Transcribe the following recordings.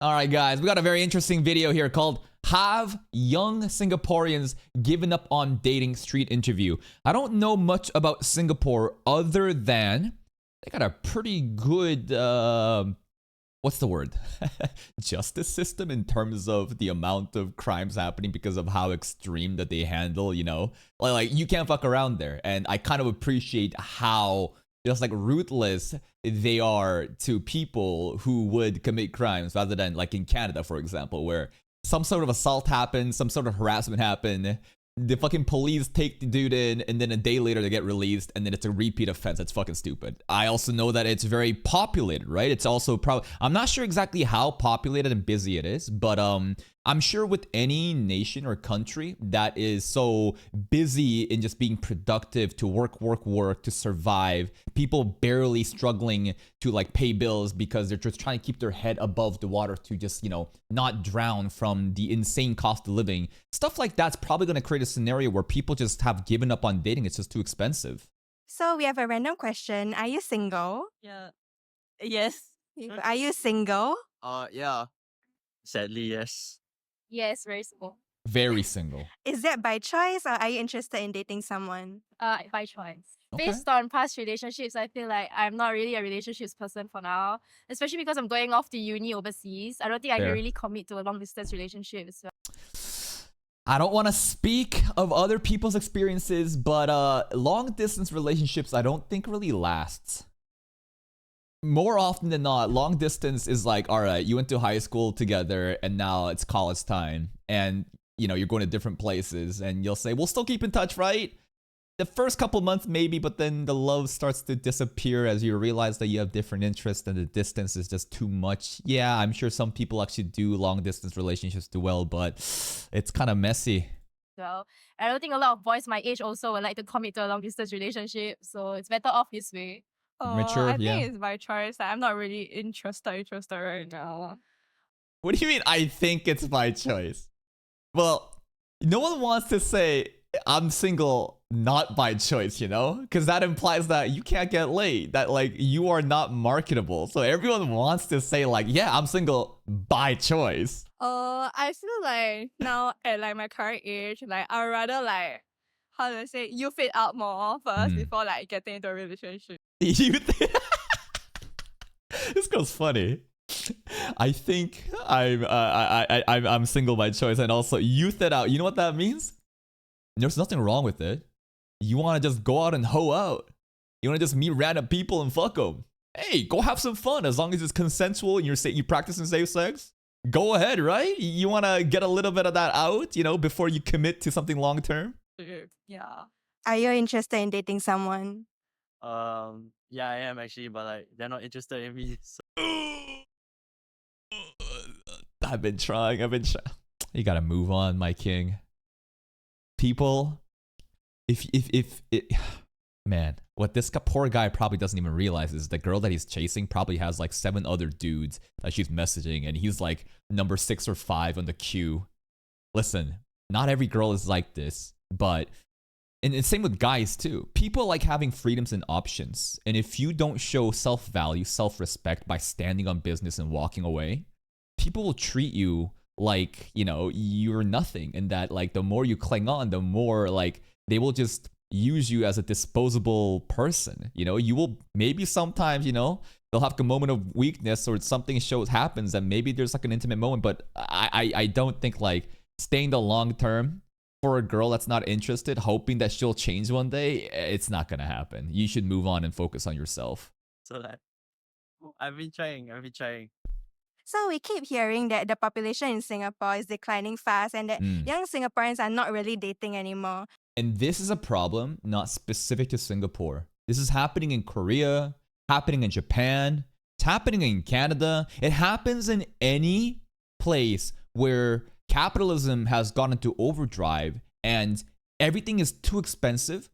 All right, guys, we got a very interesting video here called Have Young Singaporeans Given Up on Dating Street Interview. I don't know much about Singapore other than they got a pretty good, what's the word? Justice system in terms of the amount of crimes happening because of how extreme that they handle, you know? Like you can't fuck around there. And I kind of appreciate how just like ruthless they are to people who would commit crimes rather than like in Canada, for example, where some sort of assault happens, some sort of harassment happened, the fucking police take the dude in, and then a day later they get released, and then it's a repeat offense. That's fucking stupid. I also know that it's very populated, right? It's also probably, I'm not sure exactly how populated and busy it is, but I'm sure with any nation or country that is so busy in just being productive to work, to survive, people barely struggling to like pay bills because they're just trying to keep their head above the water to just, you know, not drown from the insane cost of living. Stuff like that's probably going to create a scenario where people just have given up on dating. It's just too expensive. So we have a random question. Are you single? Yeah. Yes. Are you single? Yeah. Sadly, yes. Yes, very single. Very single. Is that by choice or are you interested in dating someone? By choice. Okay. Based on past relationships, I feel like I'm not really a relationships person for now. Especially because I'm going off to uni overseas. I don't think I Fair. can really commit to a long distance relationship as well. I don't want to speak of other people's experiences, but long distance relationships I don't think really lasts. More often than not, long distance is like, all right, you went to high school together and now it's college time and you know, you're going to different places and you'll say, we'll still keep in touch, right? The first couple months maybe, but then the love starts to disappear as you realize that you have different interests and the distance is just too much. Yeah, I'm sure some people actually do long distance relationships do well, but it's kind of messy. So I don't think a lot of boys my age also would like to commit to a long distance relationship. So it's better off this way. Mature, I yeah. think it's by choice. Like, I'm not really interested right now. What do you mean, I think it's my choice? Well, no one wants to say I'm single not by choice, you know? Because that implies that you can't get laid, that like you are not marketable. So everyone wants to say like, yeah, I'm single by choice. I feel like now at like my current age, like I'd rather like, how do I say, you fit out more first before like getting into a relationship. You this girl's funny. I think I'm single by choice, and also youth it out. You know what that means? There's nothing wrong with it. You want to just go out and hoe out. You want to just meet random people and fuck them. Hey, go have some fun as long as it's consensual and you practicing safe sex. Go ahead, right? You want to get a little bit of that out, you know, before you commit to something long term. Yeah. Are you interested in dating someone? Yeah, I am actually, but like they're not interested in me. So. I've been trying. You gotta move on, my king. People, man, what this poor guy probably doesn't even realize is the girl that he's chasing probably has like 7 other dudes that she's messaging, and he's like number 6 or 5 on the queue. Listen, not every girl is like this, but and same with guys too. People like having freedoms and options, and if you don't show self-value, self-respect by standing on business and walking away, people will treat you like, you know, you're nothing, and that like the more you cling on, the more like they will just use you as a disposable person. You know, you will maybe sometimes, you know, they'll have a moment of weakness or something happens and maybe there's like an intimate moment, but I don't think like staying the long term for a girl that's not interested, hoping that she'll change one day, it's not gonna happen. You should move on and focus on yourself. So like, I've been trying. So we keep hearing that the population in Singapore is declining fast and that young Singaporeans are not really dating anymore. And this is a problem not specific to Singapore. This is happening in Korea, happening in Japan, it's happening in Canada. It happens in any place where capitalism has gone into overdrive and everything is too expensive.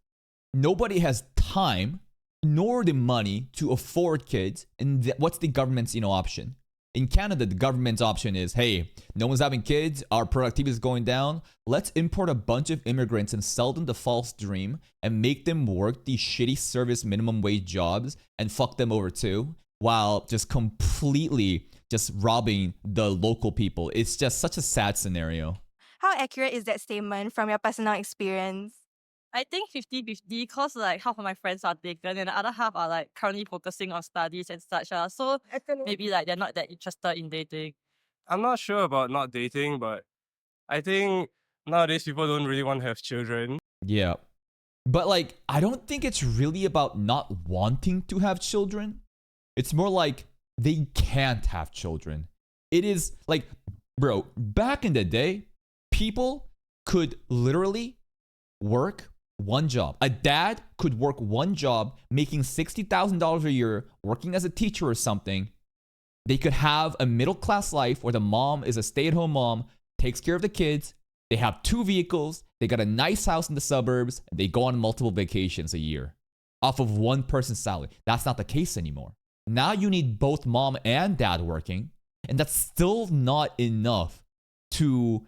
Nobody has time nor the money to afford kids. And what's the government's, you know, option? In Canada, the government's option is, hey, no one's having kids, our productivity is going down. Let's import a bunch of immigrants and sell them the false dream and make them work these shitty service minimum wage jobs and fuck them over too, while just completely just robbing the local people. It's just such a sad scenario. How accurate is that statement from your personal experience? I think 50-50 because like half of my friends are taken and the other half are like currently focusing on studies and such. So maybe like they're not that interested in dating. I'm not sure about not dating, but I think nowadays people don't really want to have children. Yeah. But like, I don't think it's really about not wanting to have children. It's more like they can't have children. It is like, bro, back in the day, people could literally work one job. A dad could work one job, making $60,000 a year, working as a teacher or something. They could have a middle-class life where the mom is a stay-at-home mom, takes care of the kids. They have 2 vehicles. They got a nice house in the suburbs. And they go on multiple vacations a year off of one person's salary. That's not the case anymore. Now you need both mom and dad working. And that's still not enough to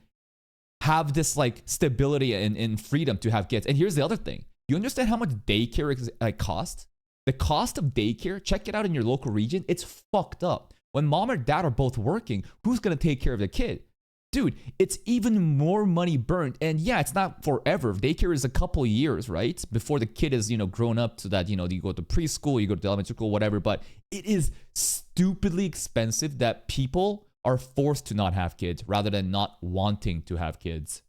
have this like stability and freedom to have kids. And here's the other thing. You understand how much daycare costs? The cost of daycare, check it out in your local region. It's fucked up. When mom or dad are both working, who's going to take care of the kid? Dude, it's even more money burnt. And yeah, it's not forever. Daycare is a couple years, right? Before the kid is, grown up so that, you go to preschool, you go to elementary school, whatever. But it is stupidly expensive that people are forced to not have kids rather than not wanting to have kids.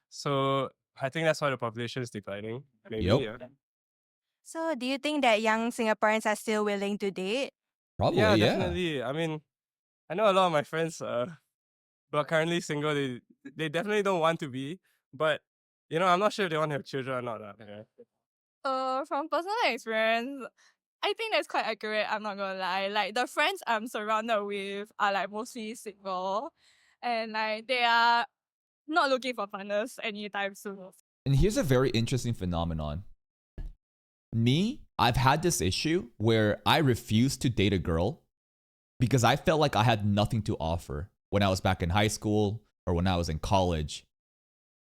So I think that's why the population is declining. Maybe, Yep. yeah. So do you think that young Singaporeans are still willing to date? Probably, Yeah, yeah. definitely. I mean, I know a lot of my friends who are currently single. They definitely don't want to be, but I'm not sure if they want to have children or not. Yeah. From personal experience, I think that's quite accurate. I'm not gonna lie. Like the friends I'm surrounded with are like mostly single, and like they are not looking for partners anytime soon. And here's a very interesting phenomenon. Me, I've had this issue where I refused to date a girl because I felt like I had nothing to offer when I was back in high school or when I was in college.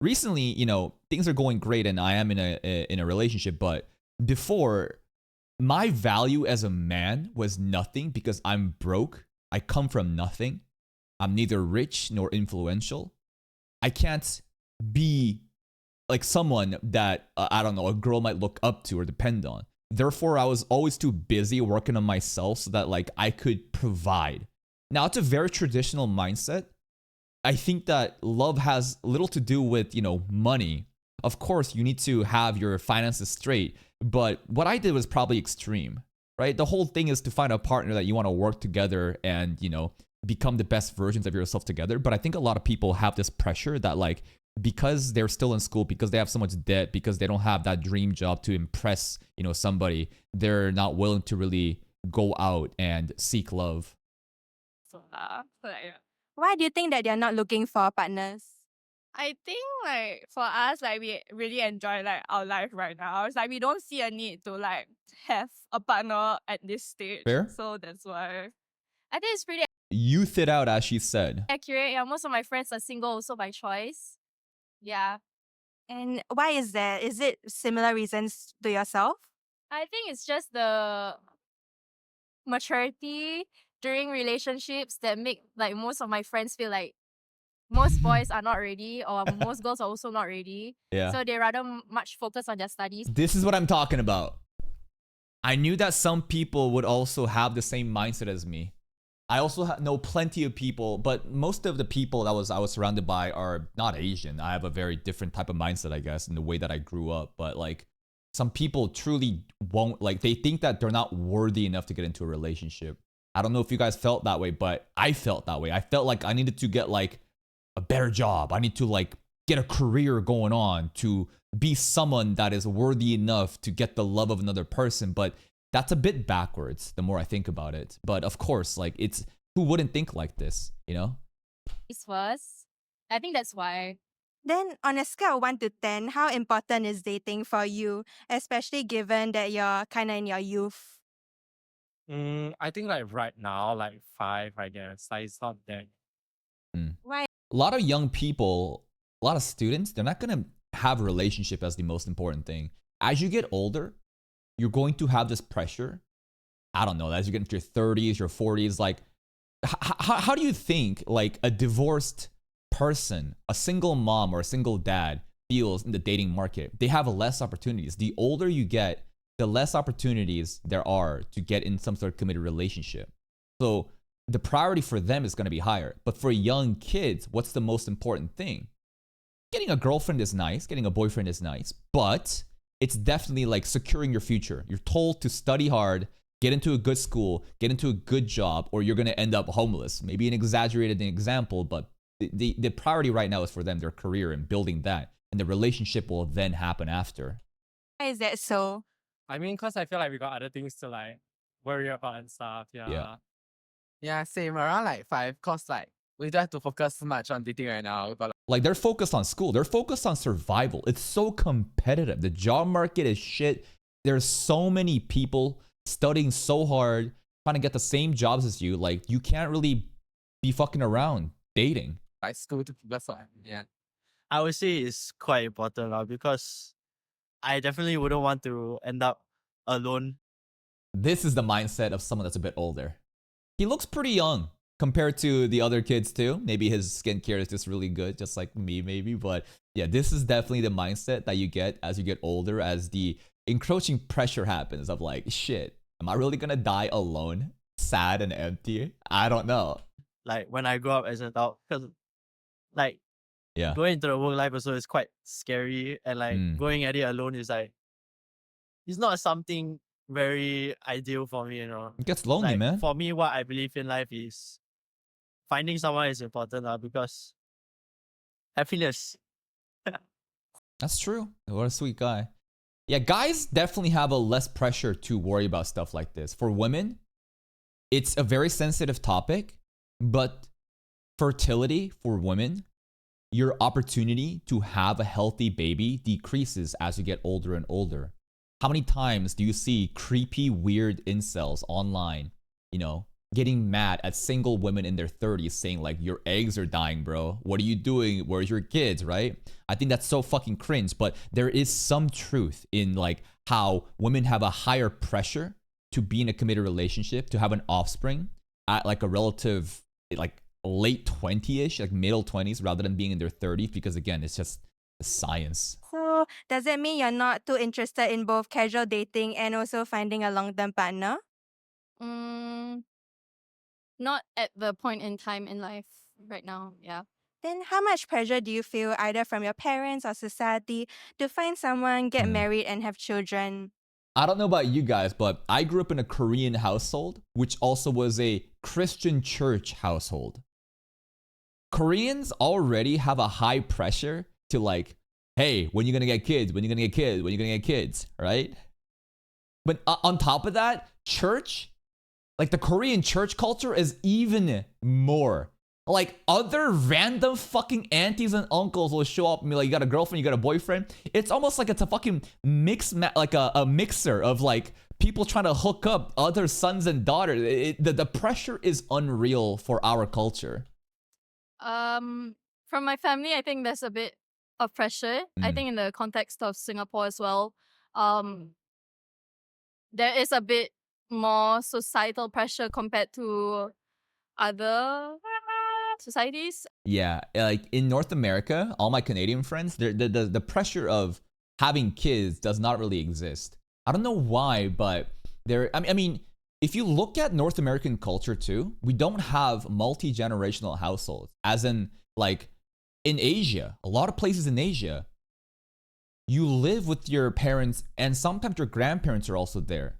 Recently, things are going great and I am in a relationship, but before, my value as a man was nothing because I'm broke. I come from nothing. I'm neither rich nor influential. I can't be like someone that, I don't know, a girl might look up to or depend on. Therefore, I was always too busy working on myself so that like I could provide. Now, it's a very traditional mindset. I think that love has little to do with, money. Of course, you need to have your finances straight. But what I did was probably extreme, right? The whole thing is to find a partner that you want to work together and, become the best versions of yourself together. But I think a lot of people have this pressure that like, because they're still in school, because they have so much debt, because they don't have that dream job to impress, somebody, they're not willing to really go out and seek love. So yeah. Why do you think that they're not looking for partners? I think like for us, like we really enjoy like our life right now. It's like we don't see a need to like have a partner at this stage. Fair. So that's why. I think it's pretty Youth it out, as she said. accurate. Yeah, most of my friends are single also by choice. Yeah. And why is that? Is it similar reasons to yourself? I think it's just the maturity during relationships that make like most of my friends feel like most boys are not ready or most girls are also not ready. Yeah. So they rather much focus on their studies. This is what I'm talking about. I knew that some people would also have the same mindset as me. I also know plenty of people, but most of the people that I was surrounded by are not Asian. I have a very different type of mindset, I guess, in the way that I grew up. But like, some people truly won't, like, they think that they're not worthy enough to get into a relationship. I don't know if you guys felt that way, but I felt that way. I felt like I needed to get like a better job. I need to like get a career going on to be someone that is worthy enough to get the love of another person. But that's a bit backwards the more I think about it. But of course, like, it's, who wouldn't think like this, First. I think that's why. Then on a scale of 1 to 10, how important is dating for you, especially given that you're kind of in your youth? I think like right now, like 5, I guess. Like it's not that. Why? A lot of young people, a lot of students, they're not going to have a relationship as the most important thing. As you get older, you're going to have this pressure. I don't know, as you get into your 30s, your 40s, like, how do you think like a divorced person, a single mom or a single dad feels in the dating market? They have less opportunities. The older you get, the less opportunities there are to get in some sort of committed relationship. So the priority for them is going to be higher. But for young kids, what's the most important thing? Getting a girlfriend is nice, getting a boyfriend is nice, but it's definitely like securing your future. You're told to study hard, get into a good school, get into a good job, or you're going to end up homeless. Maybe an exaggerated example, but the priority right now is for them, their career and building that. And the relationship will then happen after. Why is that so? I mean, because I feel like we got other things to like worry about and stuff. Yeah. Yeah, same around like 5, cause like we don't have to focus much on dating right now. But Like they're focused on school. They're focused on survival. It's so competitive. The job market is shit. There's so many people studying so hard, trying to get the same jobs as you. Like you can't really be fucking around dating. like school, that's why. Yeah. I would say it's quite important because I definitely wouldn't want to end up alone. This is the mindset of someone that's a bit older. He looks pretty young compared to the other kids too. Maybe his skincare is just really good, just like me maybe. But yeah, this is definitely the mindset that you get as you get older, as the encroaching pressure happens of like, shit, am I really gonna die alone, sad and empty? I don't know. Like when I grow up as an adult, because like Yeah. going into the work life also is quite scary, and like Mm. going at it alone is like, it's not something very ideal for me, you know. It gets lonely, Like, man. For me, what I believe in life is finding someone is important because happiness. That's true. What a sweet guy. Yeah, guys definitely have a less pressure to worry about stuff like this. For women, it's a very sensitive topic, but fertility for women, your opportunity to have a healthy baby decreases as you get older and older. How many times do you see creepy, weird incels online, you know, getting mad at single women in their 30s saying like, your eggs are dying, bro. What are you doing? Where's your kids, right? I think that's so fucking cringe, but there is some truth in like how women have a higher pressure to be in a committed relationship, to have an offspring at like a relative, like late 20-ish, like middle 20s, rather than being in their 30s, because again, it's just science. So does that mean you're not too interested in both casual dating and also finding a long-term partner? Not at the point in time in life right now. Yeah. Then how much pressure do you feel either from your parents or society to find someone, get married and have children? I don't know about you guys, but I grew up in a Korean household, which also was a Christian church household. Koreans already have a high pressure to like, hey, when you gonna get kids? When you gonna get kids? When you gonna get kids? Right? But on top of that, church, like the Korean church culture is even more. Like other random fucking aunties and uncles will show up and be like, you got a girlfriend, you got a boyfriend. It's almost like it's a fucking like a mixer of like people trying to hook up other sons and daughters. The pressure is unreal for our culture. From my family, I think there's a bit of pressure. I think in the context of Singapore as well, there is a bit more societal pressure compared to other societies. Yeah, like in North America, all my Canadian friends, the pressure of having kids does not really exist. I don't know why, but I mean, if you look at North American culture too, we don't have multi-generational households. As in, like in Asia, a lot of places in Asia, you live with your parents and sometimes your grandparents are also there.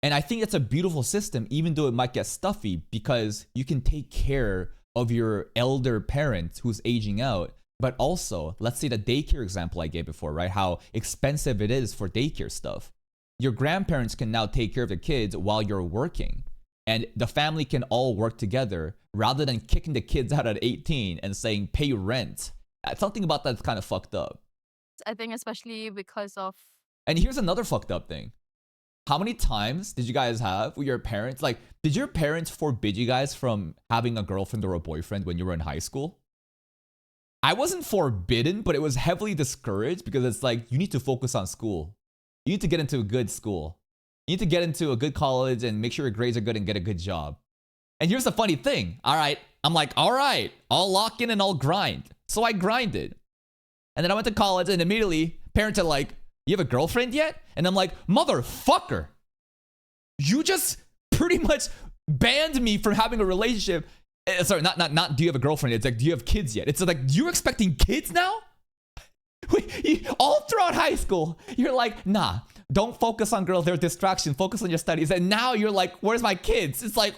And I think it's a beautiful system, even though it might get stuffy, because you can take care of your elder parent who's aging out. But also, let's say the daycare example I gave before, right? How expensive it is for daycare stuff. Your grandparents can now take care of the kids while you're working. And the family can all work together rather than kicking the kids out at 18 and saying, pay rent. Something about that's kind of fucked up. I think especially because of... And here's another fucked up thing. How many times did you guys have with your parents? Like, did your parents forbid you guys from having a girlfriend or a boyfriend when you were in high school? I wasn't forbidden, but it was heavily discouraged because it's like, you need to focus on school. You need to get into a good school. You need to get into a good college and make sure your grades are good and get a good job. And here's the funny thing. All right. I'm like, all right, I'll lock in and I'll grind. So I grinded. And then I went to college and immediately parents are like, you have a girlfriend yet? And I'm like, motherfucker. You just pretty much banned me from having a relationship. Sorry, not do you have a girlfriend? It's like, do you have kids yet? It's like, you're expecting kids now? All throughout high school, you're like, nah, don't focus on girls. They're a distraction. Focus on your studies. And now you're like, where's my kids? It's like,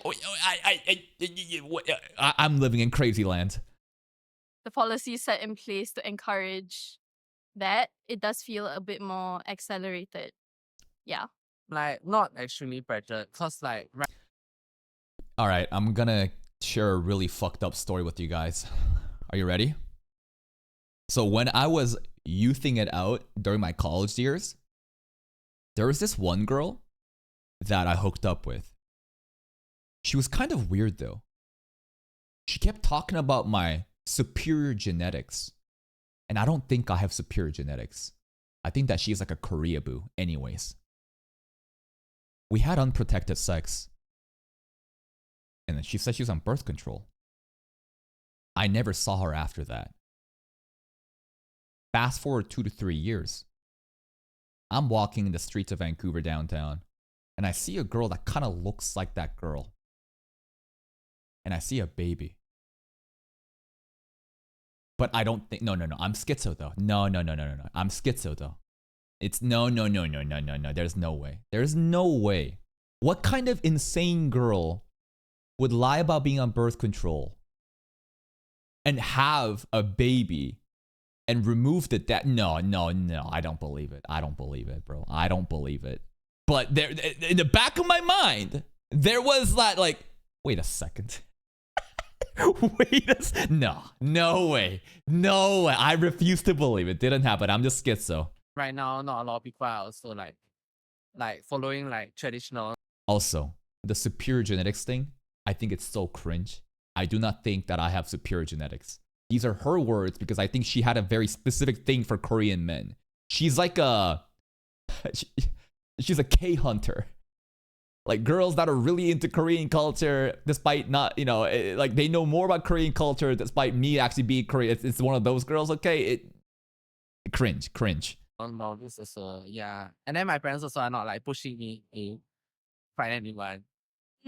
I'm living in crazy land. The policy set in place to encourage that, it does feel a bit more accelerated. Yeah. Like, not extremely pressured. Cause like, All right, I'm gonna share a really fucked up story with you guys. Are you ready? So when I was youthing it out during my college years, there was this one girl that I hooked up with. She was kind of weird though. She kept talking about my superior genetics. And I don't think I have superior genetics. I think that she's like a Koreaboo anyways. We had unprotected sex. And then she said she was on birth control. I never saw her after that. Fast forward 2 to 3 years. I'm walking in the streets of Vancouver downtown, and I see a girl that kind of looks like that girl. And I see a baby. But I don't think, no, I'm schizo though. No, I'm schizo though. It's no. There's no way. There's no way. What kind of insane girl would lie about being on birth control and have a baby and remove the dad? No, I don't believe it. I don't believe it, bro. I don't believe it. But there, in the back of my mind, there was that like, wait a second. No way. I refuse to believe it. Didn't happen. I'm just schizo. right now, not a lot of people are also like following like traditional. Also, the superior genetics thing, I think it's so cringe. I do not think that I have superior genetics. These are her words because I think she had a very specific thing for Korean men. She's like she's a K-hunter. Like girls that are really into Korean culture, despite not, like they know more about Korean culture despite me actually being Korean. It's one of those girls, okay? Cringe. Oh no, this is yeah. And then my parents also are not like pushing me to find anyone.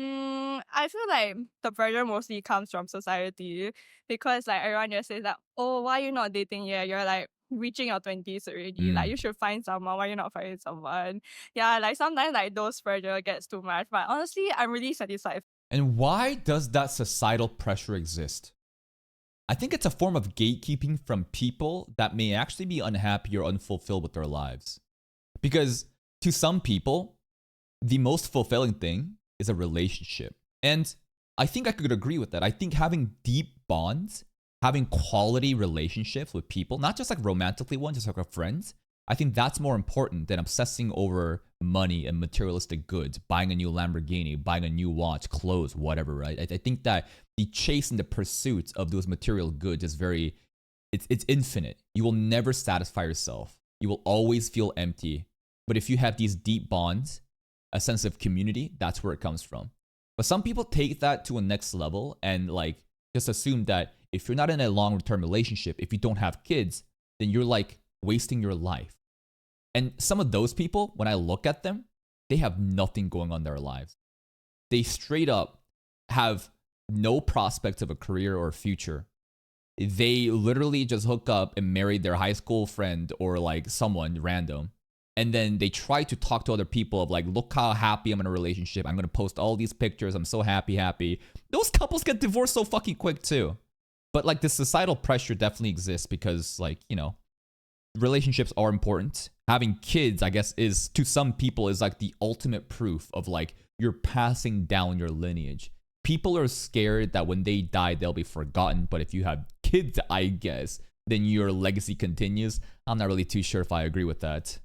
I feel like the pressure mostly comes from society because like everyone just says that, oh, why are you not dating yet? You're like reaching your 20s already. Like you should find someone. Why you not finding someone? Yeah, like sometimes like those pressure gets too much. But honestly, I'm really satisfied. And why does that societal pressure exist? I think it's a form of gatekeeping from people that may actually be unhappy or unfulfilled with their lives. Because to some people, the most fulfilling thing is a relationship. And I think I could agree with that. I think having deep bonds, having quality relationships with people, not just like romantically ones, just like friends, I think that's more important than obsessing over money and materialistic goods, buying a new Lamborghini, buying a new watch, clothes, whatever, right? I think that the chase and the pursuit of those material goods is it's infinite. You will never satisfy yourself. You will always feel empty. But if you have these deep bonds, a sense of community, that's where it comes from. But some people take that to a next level and like just assume that if you're not in a long-term relationship, if you don't have kids, then you're like wasting your life. And some of those people, when I look at them, they have nothing going on in their lives. They straight up have no prospects of a career or a future. They literally just hook up and marry their high school friend or like someone random. And then they try to talk to other people of like, look how happy I'm in a relationship. I'm going to post all these pictures. I'm so happy. Those couples get divorced so fucking quick too. But like the societal pressure definitely exists because like, relationships are important. Having kids, I guess, is to some people is like the ultimate proof of like you're passing down your lineage. People are scared that when they die, they'll be forgotten. But if you have kids, I guess, then your legacy continues. I'm not really too sure if I agree with that.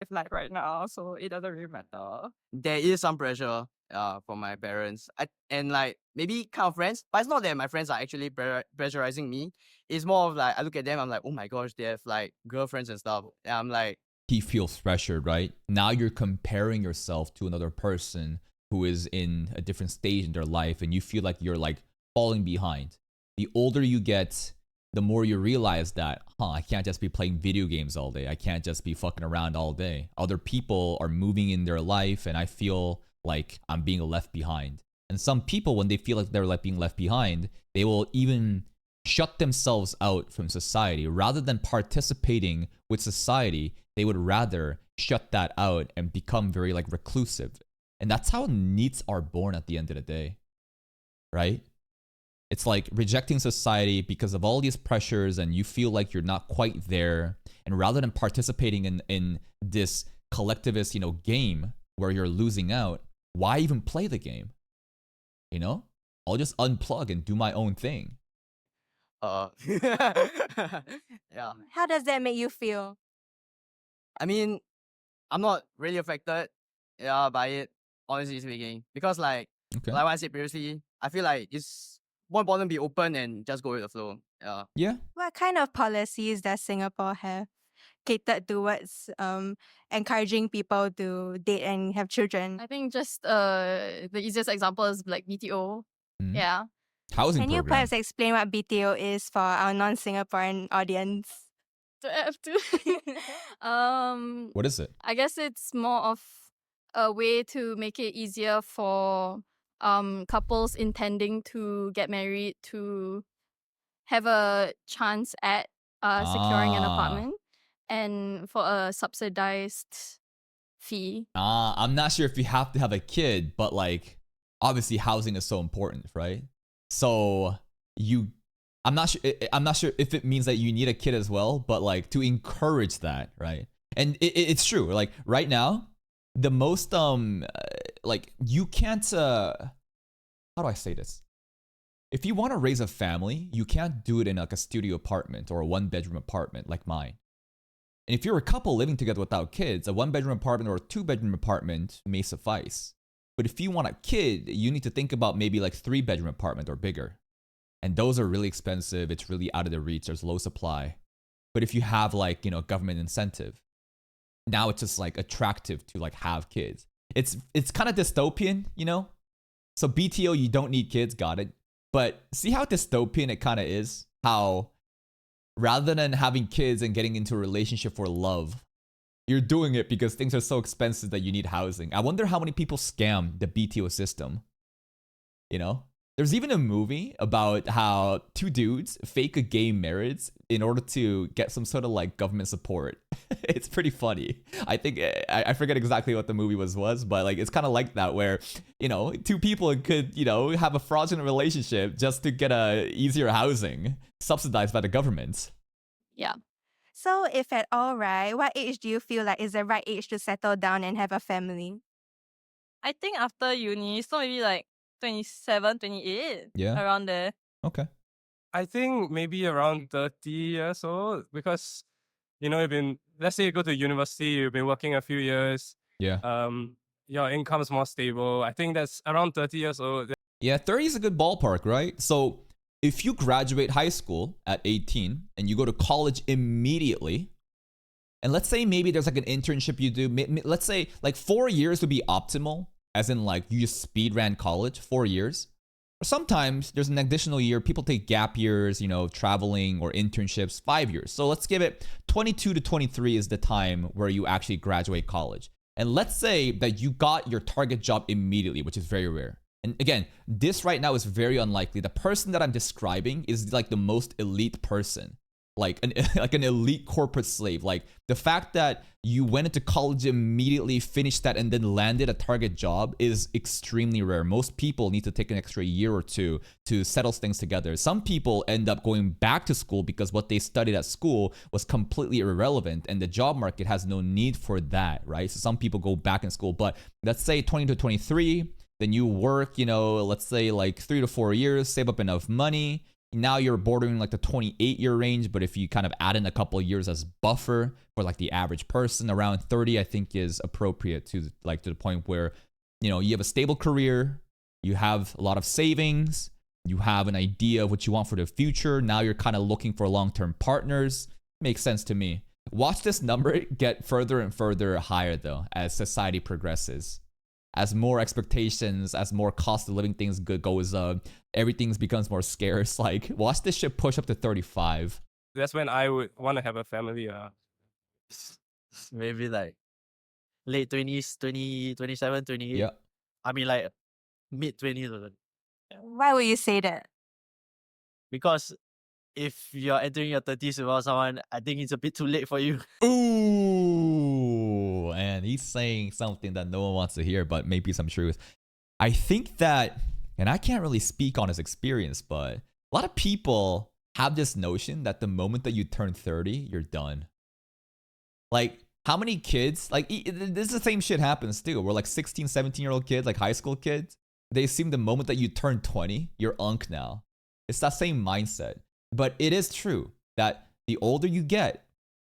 Like right now, so it doesn't really matter. There is some pressure from my parents and like maybe kind of friends, but it's not that my friends are actually pressurizing me. It's more of like I look at them, I'm like, oh my gosh, they have like girlfriends and stuff, and I'm like, he feels pressured, right? Now you're comparing yourself to another person who is in a different stage in their life and you feel like you're like falling behind. The older you get, the more you realize that, I can't just be playing video games all day. I can't just be fucking around all day. Other people are moving in their life and I feel like I'm being left behind. And some people, when they feel like they're being left behind, they will even shut themselves out from society. Rather than participating with society, they would rather shut that out and become very like reclusive. And that's how NEETs are born at the end of the day, right? It's like rejecting society because of all these pressures and you feel like you're not quite there. And rather than participating in this collectivist, game where you're losing out, why even play the game? I'll just unplug and do my own thing. Yeah. How does that make you feel? I mean, I'm not really affected, by it, honestly speaking. Because like what I said previously, I feel like it's more important to be open and just go with the flow. Yeah. What kind of policies does Singapore have catered towards encouraging people to date and have children? I think just the easiest example is like BTO. Mhm. Yeah. Housing Can you program. perhaps explain what BTO is for our non-Singaporean audience? Do I have to? What is it? I guess it's more of a way to make it easier for couples intending to get married to have a chance at securing an apartment and for a subsidized fee. I'm not sure if you have to have a kid, but like obviously housing is so important, right? So I'm not sure if it means that you need a kid as well, but like to encourage that, right? And it's true. Like right now, the most like you can't how do I say this? If you want to raise a family, you can't do it in like a studio apartment or a 1-bedroom apartment like mine. And if you're a couple living together without kids, a 1-bedroom apartment or a 2-bedroom apartment may suffice. But if you want a kid, you need to think about maybe like 3-bedroom apartment or bigger. And those are really expensive. It's really out of the reach. There's low supply. But if you have like, government incentive, now it's just like attractive to like have kids. It's kind of dystopian, So BTO, you don't need kids, got it. But see how dystopian it kind of is? How rather than having kids and getting into a relationship for love, you're doing it because things are so expensive that you need housing. I wonder how many people scam the BTO system. There's even a movie about how 2 dudes fake a gay marriage in order to get some sort of like government support. It's pretty funny. I think I forget exactly what the movie was, but like it's kind of like that where 2 people could have a fraudulent relationship just to get a easier housing subsidized by the government. Yeah. So if at all, right, what age do you feel like is the right age to settle down and have a family? I think after uni, so maybe like 27, 28, around there. Okay. I think maybe around 30 years old because, let's say you go to university, you've been working a few years. Yeah. Your income is more stable. I think that's around 30 years old. Yeah, 30 is a good ballpark, right? So if you graduate high school at 18 and you go to college immediately, and let's say maybe there's like an internship you do, let's say like 4 years would be optimal, as in like you just speed ran college, 4 years. Or sometimes there's an additional year. People take gap years, traveling or internships, 5 years. So let's give it 22 to 23 is the time where you actually graduate college. And let's say that you got your target job immediately, which is very rare. And again, this right now is very unlikely. The person that I'm describing is like the most elite person, like an elite corporate slave. Like the fact that you went into college immediately, finished that, and then landed a target job is extremely rare. Most people need to take an extra year or 2 to settle things together. Some people end up going back to school because what they studied at school was completely irrelevant and the job market has no need for that, right? So some people go back in school, but let's say 20 to 23, then you work, let's say like 3 to 4 years, save up enough money. Now you're bordering like the 28-year range, but if you kind of add in a couple of years as buffer for like the average person, around 30, I think is appropriate to the point where, you have a stable career, you have a lot of savings, you have an idea of what you want for the future. Now you're kind of looking for long-term partners. Makes sense to me. Watch this number get further and further higher though, as society progresses. as more expectations, as more cost of living things goes up, everything becomes more scarce. Like, watch this shit push up to 35. That's when I would want to have a family. Maybe like late 20s, 27, 28. Yeah. I mean like mid 20s. Why would you say that? Because if you're entering your 30s without someone, I think it's a bit too late for you. Ooh, and he's saying something that no one wants to hear, but maybe some truth. I think that, and I can't really speak on his experience, but a lot of people have this notion that the moment that you turn 30, you're done. Like, how many kids, like, this is the same shit happens too. We're like 16, 17-year-old kids, like high school kids. They assume the moment that you turn 20, you're unk now. It's that same mindset. But it is true that the older you get,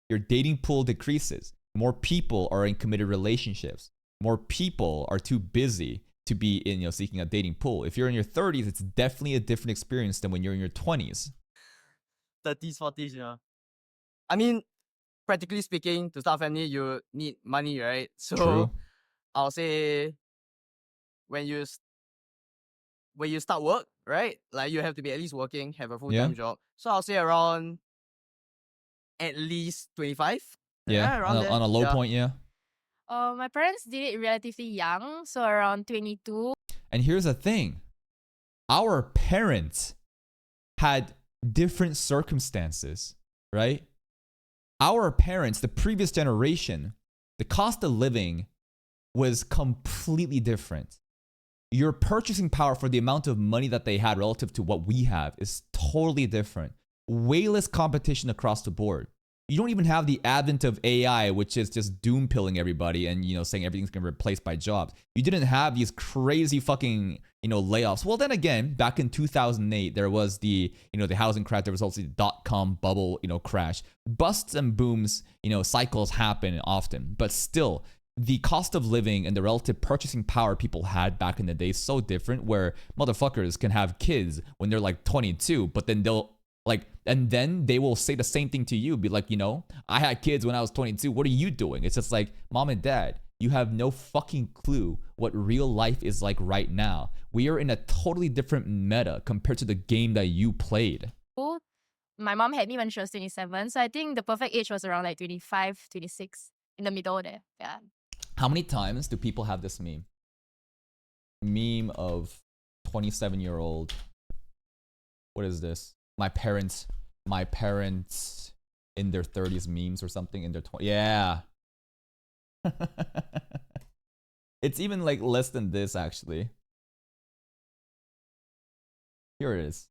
your dating pool decreases. More people are in committed relationships. More people are too busy to be in, seeking a dating pool. If you're in your 30s, it's definitely a different experience than when you're in your 20s. 30s, 40s, yeah. I mean, practically speaking, to start a family, you need money, right? So True. I'll say when you start work, right? Like you have to be at least working, have a full-time job. So I'll say around at least 25. Yeah, around there. on a low point, yeah. My parents did it relatively young, so around 22. And here's the thing. Our parents had different circumstances, right? Our parents, the previous generation, the cost of living was completely different. Your purchasing power for the amount of money that they had relative to what we have is totally different. Way less competition across the board. You don't even have the advent of AI, which is just doom pilling everybody and, saying everything's going to be replaced by jobs. You didn't have these crazy fucking, layoffs. Well, then again, back in 2008, there was the housing crash. There was also the dot-com bubble, crash. Busts and booms, cycles happen often. But still, the cost of living and the relative purchasing power people had back in the day is so different, where motherfuckers can have kids when they're like 22, but then and then they will say the same thing to you. Be like, I had kids when I was 22. What are you doing? It's just like, mom and dad, you have no fucking clue what real life is like right now. We are in a totally different meta compared to the game that you played. My mom had me when she was 27. So I think the perfect age was around like 25, 26, in the middle there. Yeah. How many times do people have this meme? Meme of 27-year-old. What is this? My parents in their 30s memes or something in their 20s. Yeah. It's even like less than this actually. Here it is.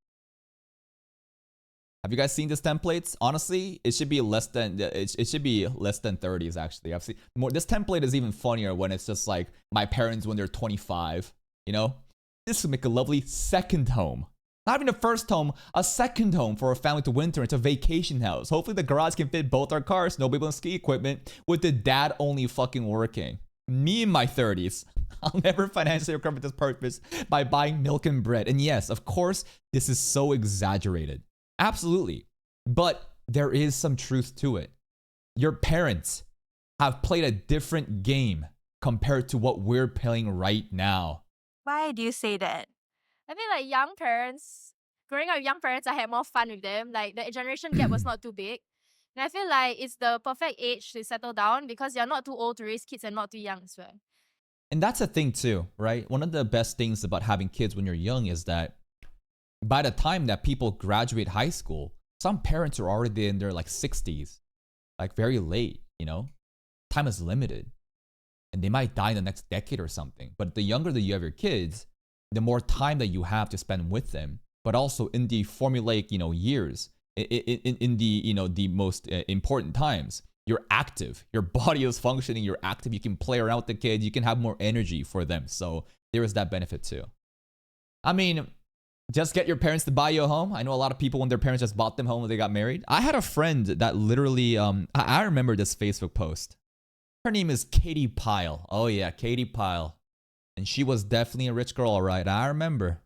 Have you guys seen this templates? Honestly, it should be less than 30s actually. I've seen more. This template is even funnier when it's just like my parents when they're 25, This would make a lovely second home. Not even a first home, a second home for a family to winter. It's a vacation house. Hopefully the garage can fit both our cars, no people and ski equipment, with the dad only fucking working. Me in my 30s, I'll never financially recover this purpose by buying milk and bread. And yes, of course, this is so exaggerated. Absolutely. But there is some truth to it. Your parents have played a different game compared to what we're playing right now. Why do you say that? I feel like growing up with young parents, I had more fun with them. Like the generation gap was not too big. And I feel like it's the perfect age to settle down because you're not too old to raise kids and not too young as well. And that's a thing too, right? One of the best things about having kids when you're young is that by the time that people graduate high school, some parents are already in their like 60s, like very late, Time is limited. And they might die in the next decade or something. But the younger that you have your kids, the more time that you have to spend with them, but also in the formulaic, years, in the, the most important times, you're active, your body is functioning, you're active, you can play around with the kids, you can have more energy for them. So there is that benefit too. I mean, just get your parents to buy you a home. I know a lot of people when their parents just bought them home when they got married. I had a friend that literally, I remember this Facebook post. Her name is Katie Pyle. Oh yeah, Katie Pyle. And she was definitely a rich girl, all right. I remember.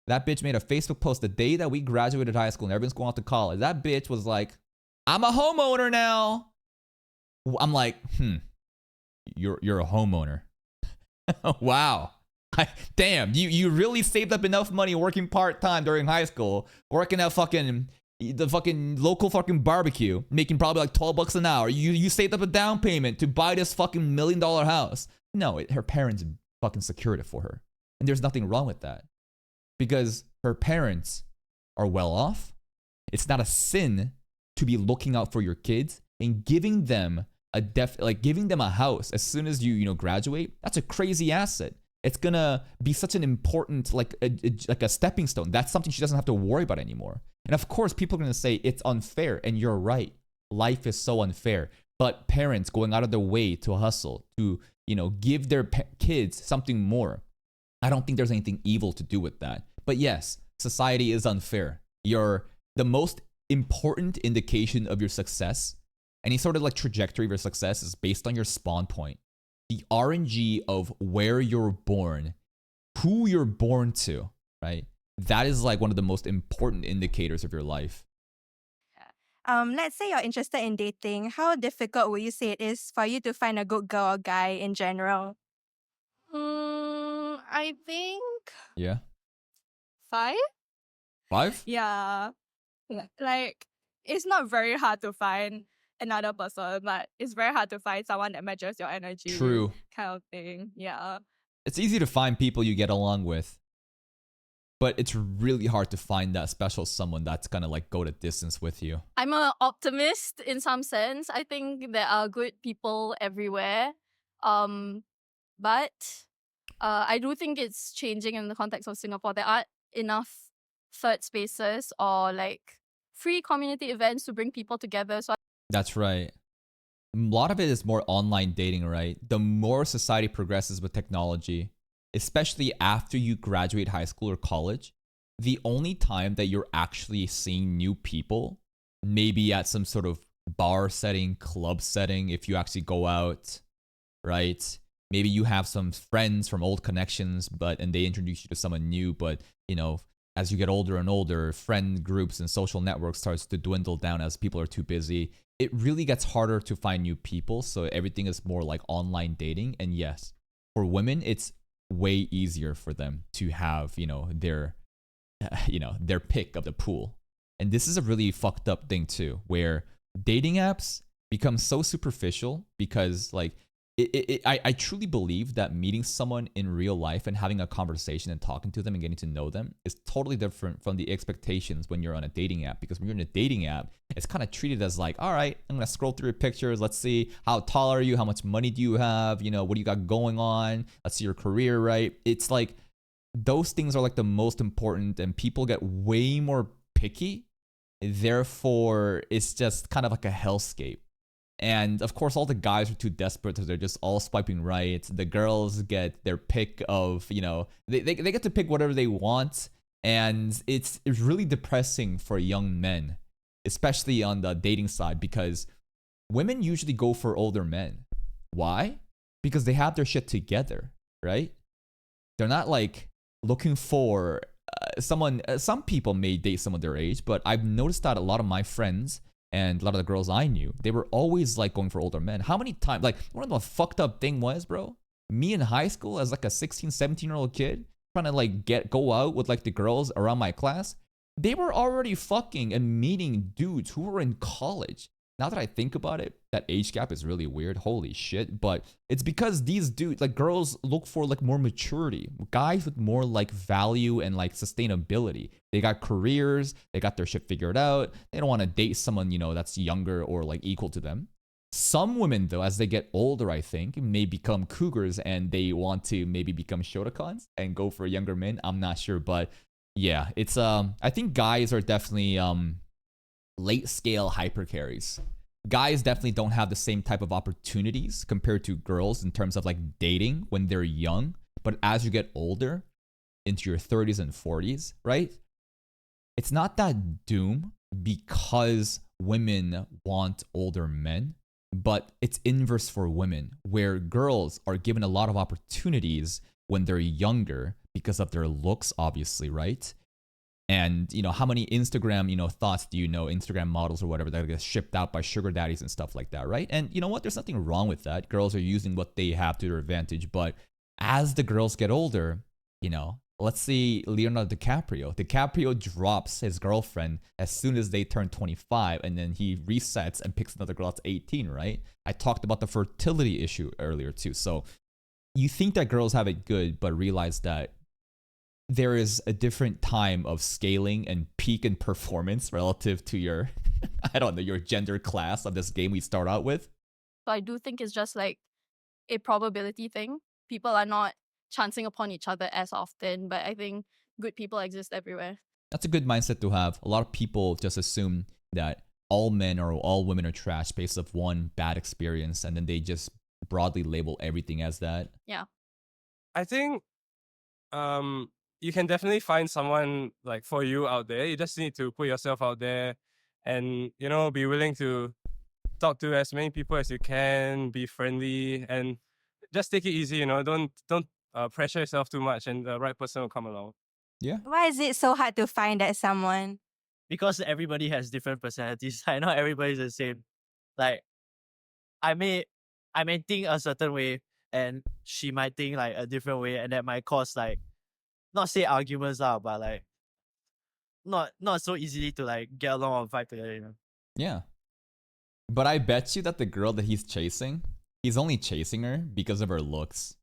That bitch made a Facebook post the day that we graduated high school and everyone's going off to college. That bitch was like, I'm a homeowner now. I'm like, you're a homeowner. Wow. Damn, you really saved up enough money working part-time during high school, working at the fucking local fucking barbecue, making probably like $12 an hour. You saved up a down payment to buy this fucking $1 million house. No, her parents fucking secured it for her. And there's nothing wrong with that. Because her parents are well off. It's not a sin to be looking out for your kids and giving them giving them a house as soon as you graduate. That's a crazy asset. It's gonna be such an important like a stepping stone. That's something she doesn't have to worry about anymore. And of course, people are gonna say it's unfair, and you're right. Life is so unfair. But parents going out of their way to hustle to give their kids something more. I don't think there's anything evil to do with that. But yes, society is unfair. The most important indication of your success, any sort of like trajectory of your success, is based on your spawn point. The RNG of where you're born, who you're born to, right? That is like one of the most important indicators of your life. Let's say you're interested in dating. How difficult would you say it is for you to find a good girl or guy in general? I think Yeah. 5. 5? Yeah. Like, it's not very hard to find another person, but it's very hard to find someone that matches your energy. True. Kind of thing. Yeah. It's easy to find people you get along with, but it's really hard to find that special someone that's gonna like go the distance with you. I'm an optimist in some sense. I think there are good people everywhere. But I do think it's changing in the context of Singapore. There aren't enough third spaces or like free community events to bring people together. So That's right. A lot of it is more online dating, right? The more society progresses with technology, especially after you graduate high school or college, the only time that you're actually seeing new people, maybe at some sort of bar setting, club setting, if you actually go out, right? Maybe you have some friends from old connections, and they introduce you to someone new, but as you get older and older, friend groups and social networks starts to dwindle down as people are too busy. It really gets harder to find new people, so everything is more like online dating. And yes, for women, it's way easier for them to have, their pick of the pool. And this is a really fucked up thing too, where dating apps become so superficial because like I truly believe that meeting someone in real life and having a conversation and talking to them and getting to know them is totally different from the expectations when you're on a dating app. Because when you're in a dating app, it's kind of treated as like, all right, I'm going to scroll through your pictures. Let's see, how tall are you? How much money do you have? What do you got going on? Let's see your career, right? It's like those things are like the most important, and people get way more picky. Therefore, it's just kind of like a hellscape. And of course, all the guys are too desperate, so they're just all swiping right. The girls get their pick of, they get to pick whatever they want. And it's really depressing for young men, especially on the dating side, because women usually go for older men. Why? Because they have their shit together, right? They're not like looking for someone. Some people may date someone their age, but I've noticed that a lot of my friends and a lot of the girls I knew, they were always like going for older men. How many times, like, one of the fucked up thing was, bro, me in high school as like a 16, 17-year-old kid trying to like go out with like the girls around my class, they were already fucking and meeting dudes who were in college. Now that I think about it, that age gap is really weird. Holy shit. But it's because these dudes, like, girls look for like more maturity. Guys with more like value and like sustainability. They got careers. They got their shit figured out. They don't want to date someone, that's younger or like equal to them. Some women, though, as they get older, I think, may become cougars and they want to maybe become shotacons and go for younger men. I'm not sure. But yeah, it's, I think guys are definitely, late scale hypercarries. Guys definitely don't have the same type of opportunities compared to girls in terms of like dating when they're young. But as you get older, into your 30s and 40s, right? It's not that doom because women want older men, but it's inverse for women, where girls are given a lot of opportunities when they're younger because of their looks, obviously, right? And, how many Instagram, thoughts do Instagram models or whatever that get shipped out by sugar daddies and stuff like that, right? And you know what? There's nothing wrong with that. Girls are using what they have to their advantage, but as the girls get older, you know, let's see Leonardo DiCaprio. DiCaprio drops his girlfriend as soon as they turn 25, and then he resets and picks another girl that's 18, right? I talked about the fertility issue earlier too. So you think that girls have it good, but realize that there is a different time of scaling and peak in performance relative to your, I don't know, your gender class of this game we start out with. So I do think it's just like a probability thing. People are not chancing upon each other as often, but I think good people exist everywhere. That's a good mindset to have. A lot of people just assume that all men or all women are trash based off one bad experience, and then they just broadly label everything as that. Yeah. I think you can definitely find someone like for you out there. You just need to put yourself out there and, you know, be willing to talk to as many people as you can, be friendly, and just take it easy, you know. Don't pressure yourself too much, and the right person will come along. Yeah. Why is it so hard to find that someone? Because everybody has different personalities. Like not everybody's the same. Like I may think a certain way and she might think like a different way, and that might cause like not say arguments out, but like not so easily to like get along or vibe together, you know. Yeah. But I bet you that the girl that he's chasing, he's only chasing her because of her looks.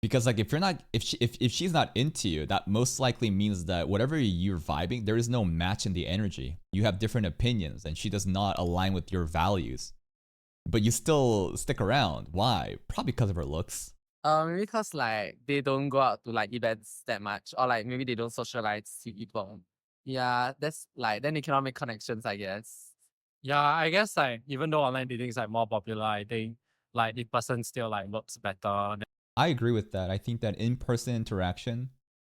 Because like if she's not into you, that most likely means that whatever you're vibing, there is no match in the energy. You have different opinions and she does not align with your values. But you still stick around. Why? Probably because of her looks. Maybe because like they don't go out to like events that much, or like maybe they don't socialize, see people. Yeah, that's like then you cannot make connections, I guess. Yeah, I guess like even though online dating is like more popular, I think like the person still like looks better. I agree with that. I think that in-person interaction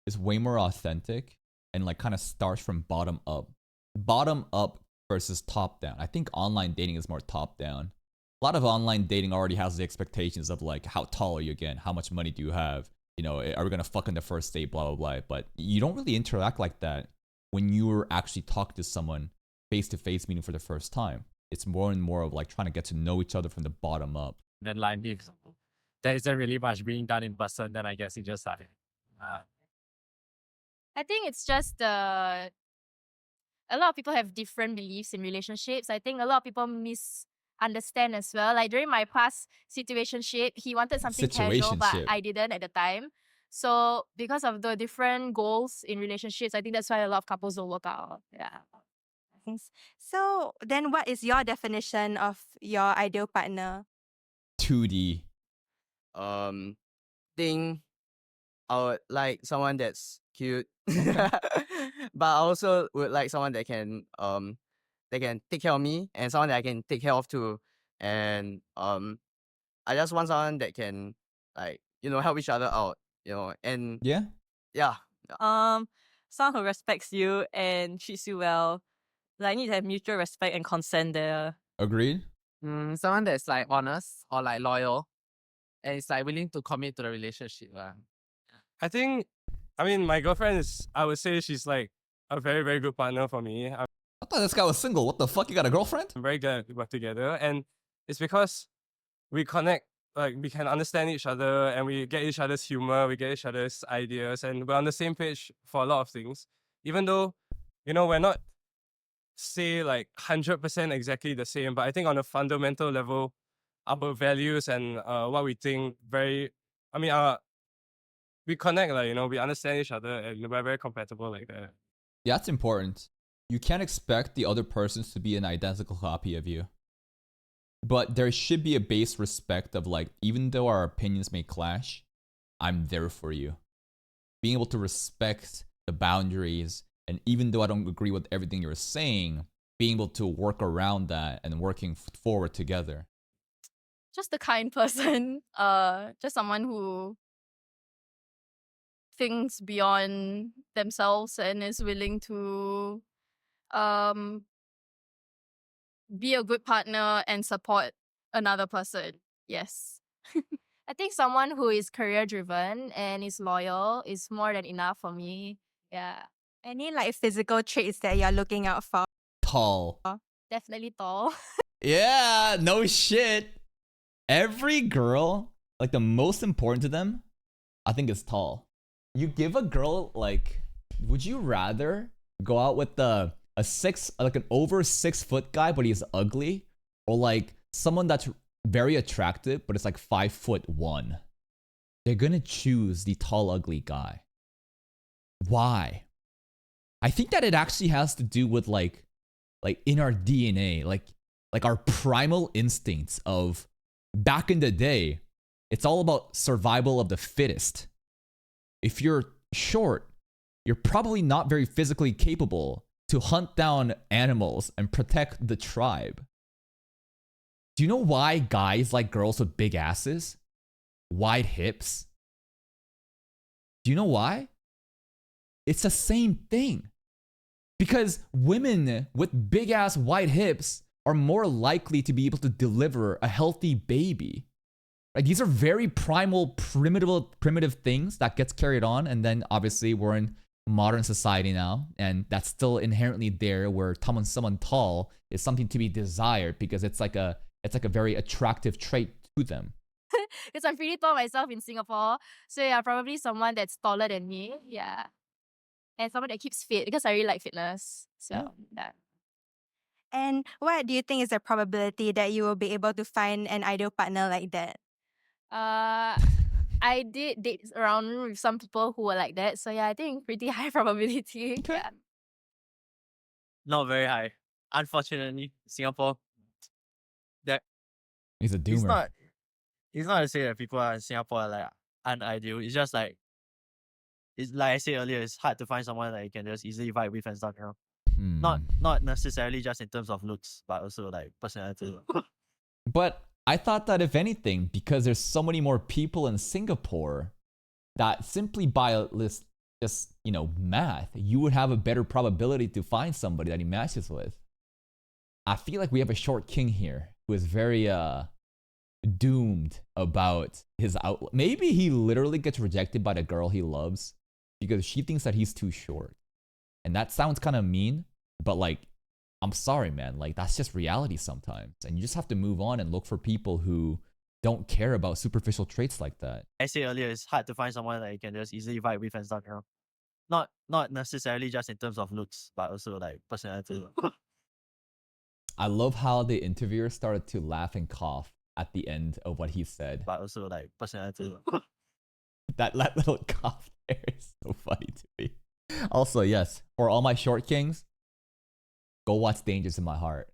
is way more authentic and like kind of starts from bottom up. Bottom up versus top down. I think online dating is more top down. A lot of online dating already has the expectations of like, how tall are you again? How much money do you have? You know, are we gonna fuck on the first date? Blah, blah, blah. But you don't really interact like that when you're actually talking to someone face-to-face meeting for the first time. It's more and more of like trying to get to know each other from the bottom up. Then like if there isn't really much being done in person, then I guess it just like I think it's just a lot of people have different beliefs in relationships. I think a lot of people misunderstand as well. Like during my past situationship, he wanted something casual, but Situationship. I didn't at the time. So because of the different goals in relationships, I think that's why a lot of couples don't work out. Yeah. So then what is your definition of your ideal partner? 2D. Think I would like someone that's cute, but I also would like someone that can take care of me, and someone that I can take care of too. And I just want someone that can like, you know, help each other out, you know. And Yeah. yeah, Someone who respects you and treats you well. Like, need to have mutual respect and consent there. Agreed? Someone that's like honest or like loyal, and is like willing to commit to the relationship. I think, I mean, my girlfriend is, I would say she's like a very, very good partner for me. I'm I thought this guy was single. What the fuck? You got a girlfriend? very glad we work together. And it's because we connect, like we can understand each other and we get each other's humor, we get each other's ideas, and we're on the same page for a lot of things. Even though, you know, we're not, say, like 100% exactly the same, but I think on a fundamental level, our values and what we think we connect, like, you know, we understand each other and we're very compatible like that. Yeah, that's important. You can't expect the other persons to be an identical copy of you. But there should be a base respect of like, even though our opinions may clash, I'm there for you. Being able to respect the boundaries, and even though I don't agree with everything you're saying, being able to work around that and working forward together. Just a kind person. Just someone who thinks beyond themselves and is willing to be a good partner and support another person. Yes. I think someone who is career driven and is loyal is more than enough for me. Yeah. Any like physical traits that you're looking out for? Tall. Definitely tall. Yeah, no shit. Every girl like the most important to them, I think is tall. You give a girl like, would you rather go out with an over 6 foot guy but he's ugly, or like someone that's very attractive but it's like 5'1"? They're gonna choose the tall ugly guy. Why? I think that it actually has to do with like in our DNA, like our primal instincts of back in the day. It's all about survival of the fittest. If you're short, you're probably not very physically capable to hunt down animals and protect the tribe. Do you know why guys like girls with big asses? Wide hips? Do you know why? It's the same thing. Because women with big ass wide hips are more likely to be able to deliver a healthy baby. Like, these are very primal, primitive things that gets carried on, and then obviously we're in modern society now, and that's still inherently there, where someone tall is something to be desired because it's like a very attractive trait to them. Because I'm pretty tall myself in Singapore, so yeah, probably someone that's taller than me, yeah, and someone that keeps fit because I really like fitness. So yeah. And what do you think is the probability that you will be able to find an ideal partner like that? I did date around with some people who were like that, so yeah, I think pretty high probability. Okay. Yeah. Not very high. Unfortunately, Singapore. He's a doomer. It's not to say that people in Singapore are like unideal. It's just like, it's like I said earlier, it's hard to find someone that you can just easily vibe with and stuff, you know. Not necessarily just in terms of looks, but also like personality. But I thought that if anything, because there's so many more people in Singapore, that simply by just math, you would have a better probability to find somebody that he matches with. I feel like we have a short king here who is very doomed about his outlook. Maybe he literally gets rejected by the girl he loves because she thinks that he's too short. And that sounds kind of mean, but like, I'm sorry, man. Like, that's just reality sometimes. And you just have to move on and look for people who don't care about superficial traits like that. I said earlier, it's hard to find someone that you can just easily vibe with and stuff, you know. Not necessarily just in terms of looks, but also like personality. I love how the interviewer started to laugh and cough at the end of what he said. But also like personality. That little cough there is so funny to me. Also, yes, for all my short kings, go watch Dangers in My Heart.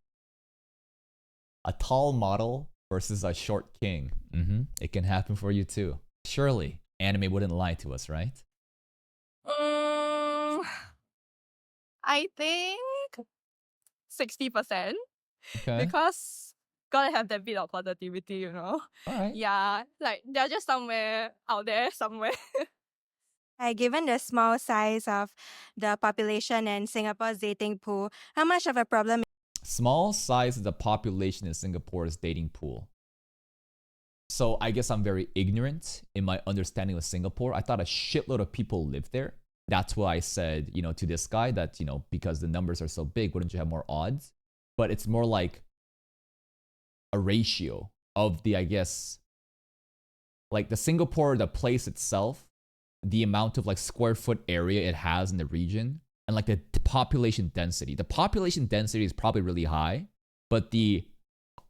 A tall model versus a short king. It can happen for you too. Surely, anime wouldn't lie to us, right? I think 60%. Okay. Because gotta have that bit of positivity, you know. Alright. Yeah, like they're just somewhere out there somewhere. Given the small size of the population and Singapore's dating pool, how much of a problem Small size of the population in Singapore's dating pool. So I guess I'm very ignorant in my understanding of Singapore. I thought a shitload of people live there. That's why I said, to this guy that, because the numbers are so big, wouldn't you have more odds? But it's more like a ratio of the, I guess, like the Singapore, the place itself, the amount of like square foot area it has in the region, and like the population density. The population density is probably really high, but the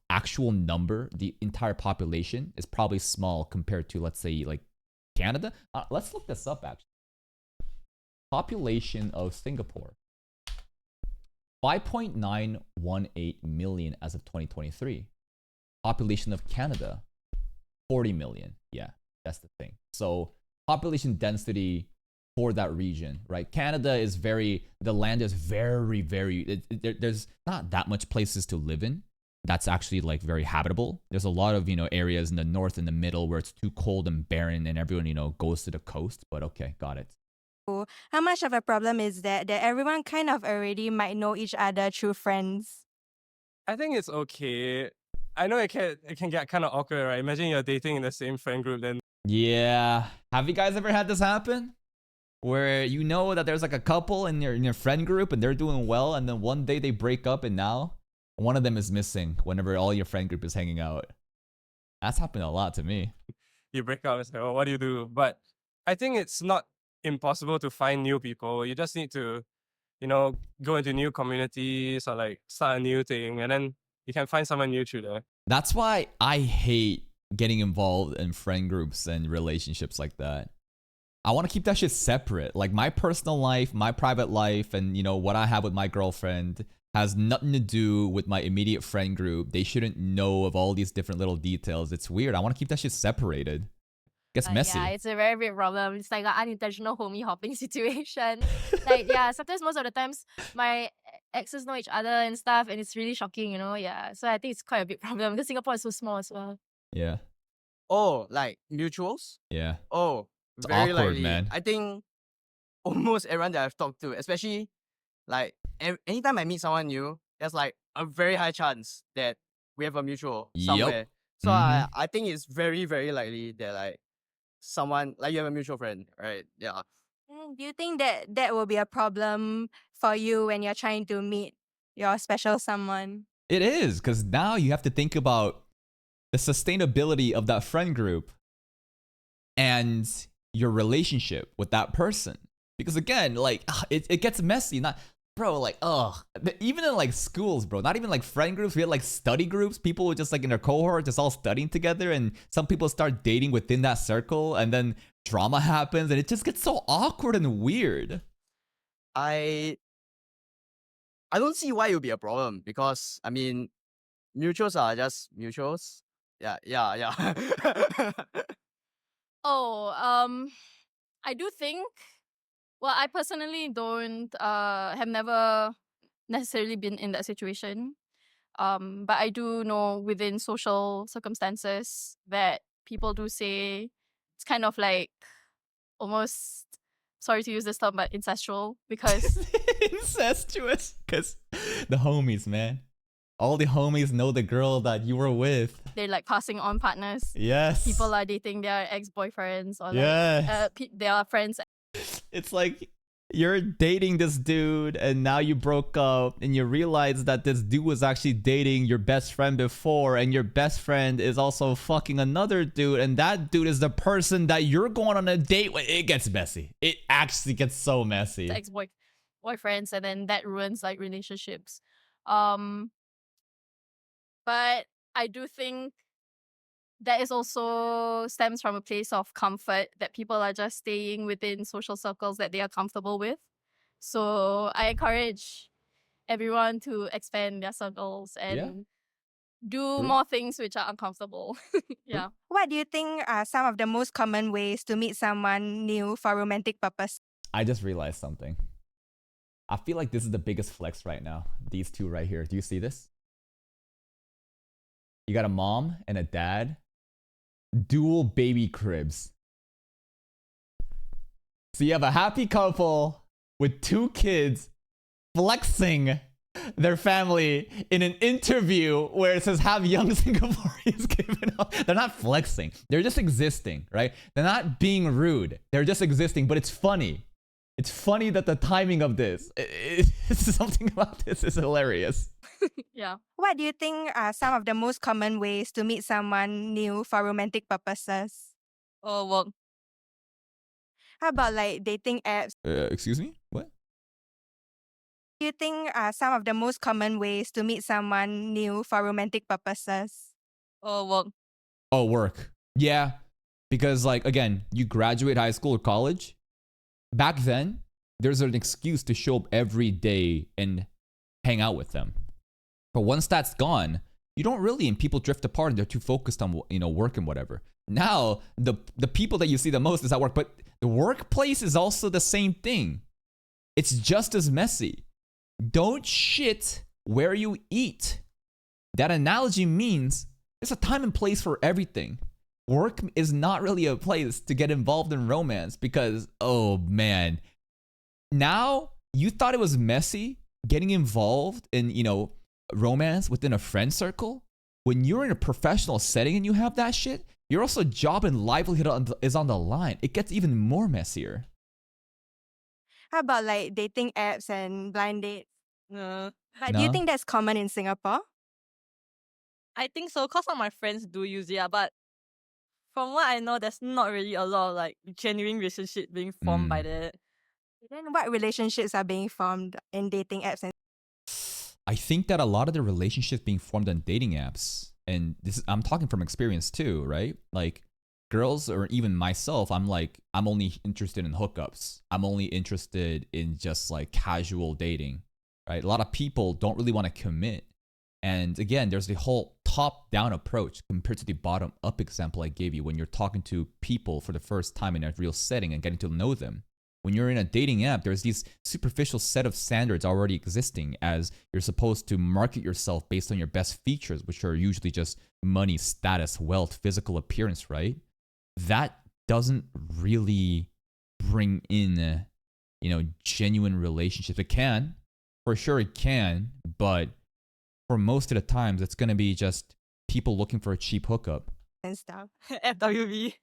actual number, the entire population, is probably small compared to, let's say, like Canada. Let's look this up actually. Population of Singapore. 5.918 million as of 2023. Population of Canada, 40 million. Yeah, that's the thing. So population density for that region, right? Canada is the land is very, there's not that much places to live in that's actually like very habitable. There's a lot of, areas in the north and the middle where it's too cold and barren and everyone, goes to the coast. But okay, got it. How much of a problem is that everyone kind of already might know each other through friends? I think it's okay. I know it can get kind of awkward, right? Imagine you're dating in the same friend group, then Yeah. Have you guys ever had this happen? Where you know that there's like a couple in your friend group and they're doing well, and then one day they break up and now one of them is missing whenever all your friend group is hanging out. That's happened a lot to me. you break up and say, oh, what do you do? But I think it's not impossible to find new people. You just need to, go into new communities or like start a new thing, and then you can find someone new through there. That's why I hate getting involved in friend groups and relationships like that. I want to keep that shit separate. Like my personal life, my private life, and what I have with my girlfriend has nothing to do with my immediate friend group. They shouldn't know of all these different little details. It's weird. I want to keep that shit separated. Gets messy. Yeah, it's a very big problem. It's like an unintentional homie hopping situation. Like, yeah, sometimes most of the times my exes know each other and stuff, and it's really shocking, Yeah, so I think it's quite a big problem because Singapore is so small as well. Yeah. Oh, like mutuals? Yeah. Oh, It's very awkward, likely. man. I think almost everyone that I've talked to, especially like anytime I meet someone new, there's like a very high chance that we have a mutual somewhere. So I think it's very, very likely that like someone, like you have a mutual friend, right? Yeah. Do you think that will be a problem for you when you're trying to meet your special someone? It is, because now you have to think about the sustainability of that friend group and your relationship with that person. Because again, like it gets messy. Not, bro, like, even in like schools, bro, not even like friend groups. We had like study groups. People were just like in their cohort, just all studying together, and some people start dating within that circle, and then drama happens, and it just gets so awkward and weird. I don't see why it would be a problem because I mean, mutuals are just mutuals. Yeah. I do think. Well, I personally have never necessarily been in that situation. But I do know within social circumstances that people do say it's kind of like almost, sorry to use this term, but incestual because Incestuous, because the homies, man. All the homies know the girl that you were with. they're like passing on partners. Yes. People are dating their ex-boyfriends or Yes. they are friends. It's like you're dating this dude and now you broke up and you realize that this dude was actually dating your best friend before, and your best friend is also fucking another dude, and that dude is the person that you're going on a date with. It gets messy. It actually gets so messy. Boyfriends, and then that ruins like relationships. But I do think that is also stems from a place of comfort, that people are just staying within social circles that they are comfortable with. So I encourage everyone to expand their circles and do more things which are uncomfortable. Yeah. What do you think are some of the most common ways to meet someone new for romantic purposes? I just realized something. I feel like this is the biggest flex right now. These two right here. Do you see this? You got a mom and a dad. Dual baby cribs. So you have a happy couple with 2 kids flexing their family in an interview where it says have young Singaporeans given up. They're not flexing. They're just existing, right? They're not being rude. They're just existing, but it's funny. It's funny that the timing of this, something about this is hilarious. Yeah. What do you think are some of the most common ways to meet someone new for romantic purposes? Work. How about like dating apps? Excuse me? What? Do you think are some of the most common ways to meet someone new for romantic purposes? Work. Oh, work. Yeah. Because like, again, you graduate high school or college. Back then, there's an excuse to show up every day and hang out with them. But once that's gone, you don't really, and people drift apart and they're too focused on, work and whatever. Now, the people that you see the most is at work, but the workplace is also the same thing. It's just as messy. Don't shit where you eat. That analogy means there's a time and place for everything. Work is not really a place to get involved in romance because, oh man, now you thought it was messy getting involved in, romance within a friend circle. When you're in a professional setting and you have that shit, your also job and livelihood is on the line. It gets even more messier. How about like dating apps and blind dates? No. But do you think that's common in Singapore? I think so, cause some of my friends do use it, but from what I know, there's not really a lot of like genuine relationship being formed by that. Then what relationships are being formed in dating apps? And I think that a lot of the relationships being formed on dating apps, and this is, I'm talking from experience too, right? Like girls or even myself, I'm only interested in hookups. I'm only interested in just like casual dating, right? A lot of people don't really want to commit. And again, there's the whole top-down approach compared to the bottom-up example I gave you when you're talking to people for the first time in a real setting and getting to know them. When you're in a dating app, there's these superficial set of standards already existing as you're supposed to market yourself based on your best features, which are usually just money, status, wealth, physical appearance, right? That doesn't really bring in, genuine relationships. It can, for sure it can, but for most of the times, it's going to be just people looking for a cheap hookup. and stuff. FWB.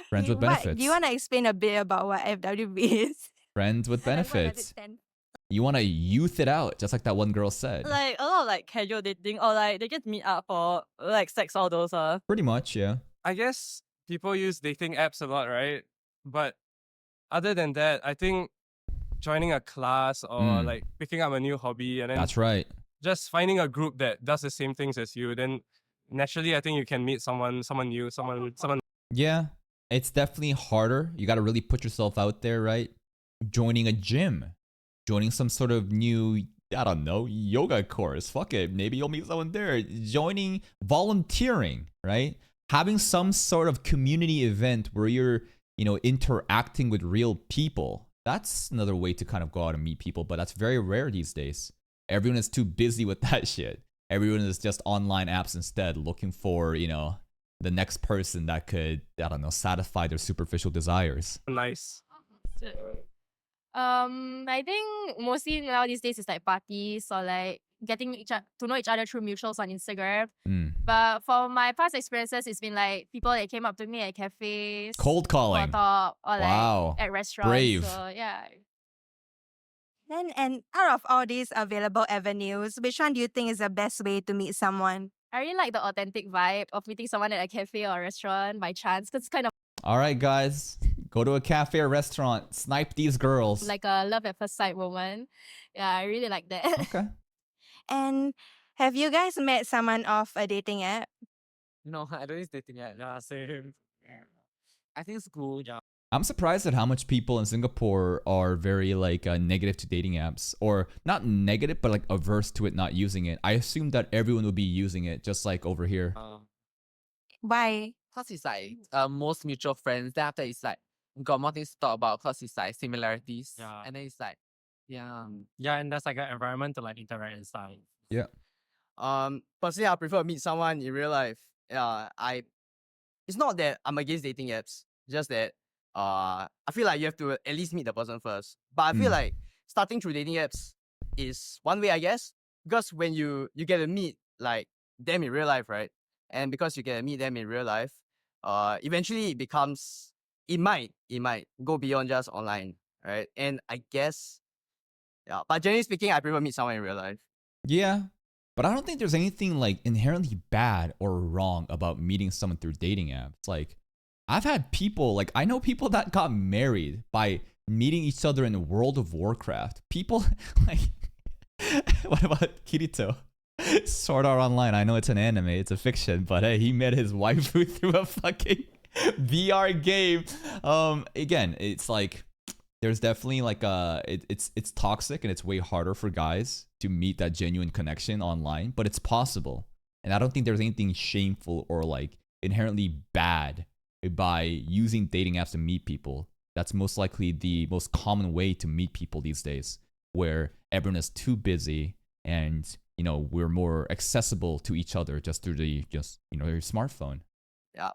Friends with benefits. Do you want to explain a bit about what FWB is? Friends with Like, what does it benefits. stand You want to youth it out, just like that one girl said. Like a lot of like casual dating or like they just meet up for like sex, all those. Pretty much, yeah. I guess people use dating apps a lot, right? But other than that, I think joining a class or like picking up a new hobby and then That's right. just finding a group that does the same things as you, then naturally I think you can meet someone new, someone. Yeah, it's definitely harder. You got to really put yourself out there, right? Joining a gym, joining some sort of new, I don't know, yoga course. Fuck it. Maybe you'll meet someone there. Joining, volunteering, right? Having some sort of community event where you're, interacting with real people. That's another way to kind of go out and meet people, but that's very rare these days. Everyone is too busy with that shit. Everyone is just online apps instead, looking for, the next person that could, I don't know, satisfy their superficial desires. Nice. I think mostly now these days it's like parties or like getting to know each other through mutuals on Instagram. But for my past experiences, it's been like people that came up to me at cafes, Cold calling. or talk, or like Wow. at restaurants. Brave. So yeah. Then, and out of all these available avenues, which one do you think is the best way to meet someone? I really like the authentic vibe of meeting someone at a cafe or a restaurant by chance. Cause it's kind of All right, guys, go to a cafe or restaurant, snipe these girls. like a love at first sight moment. Yeah, I really like that. Okay. And have you guys met someone off a dating app? No, I don't use dating app. Yeah, same. I think it's cool. Yeah. I'm surprised at how much people in Singapore are very negative to dating apps, or not negative, but like averse to it, not using it. I assume that everyone would be using it, just like over here. Why? Cause it's like most mutual friends. Then after it's like got more things to talk about. Cause it's like similarities. Yeah. And then it's like, yeah. Yeah, and that's like an environment to like interact and stuff. Yeah. Personally, I prefer to meet someone in real life. It's not that I'm against dating apps. Just that I feel like you have to at least meet the person first. But I feel like starting through dating apps is one way, I guess, because when you get to meet like them in real life, right? And because you get to meet them in real life, eventually it might go beyond just online, right? And I guess, yeah. But generally speaking, I prefer meet someone in real life. Yeah. But I don't think there's anything like inherently bad or wrong about meeting someone through dating apps. Like, I've had people, I know people that got married by meeting each other in World of Warcraft. People, what about Kirito? Sword Art Online. I know it's an anime, it's a fiction, but hey, he met his waifu through a fucking VR game. Again, it's like, there's definitely it's toxic and it's way harder for guys to meet that genuine connection online, but it's possible. And I don't think there's anything shameful or inherently bad by using dating apps to meet people. That's most likely the most common way to meet people these days, where everyone is too busy and we're more accessible to each other just through your smartphone. Yeah.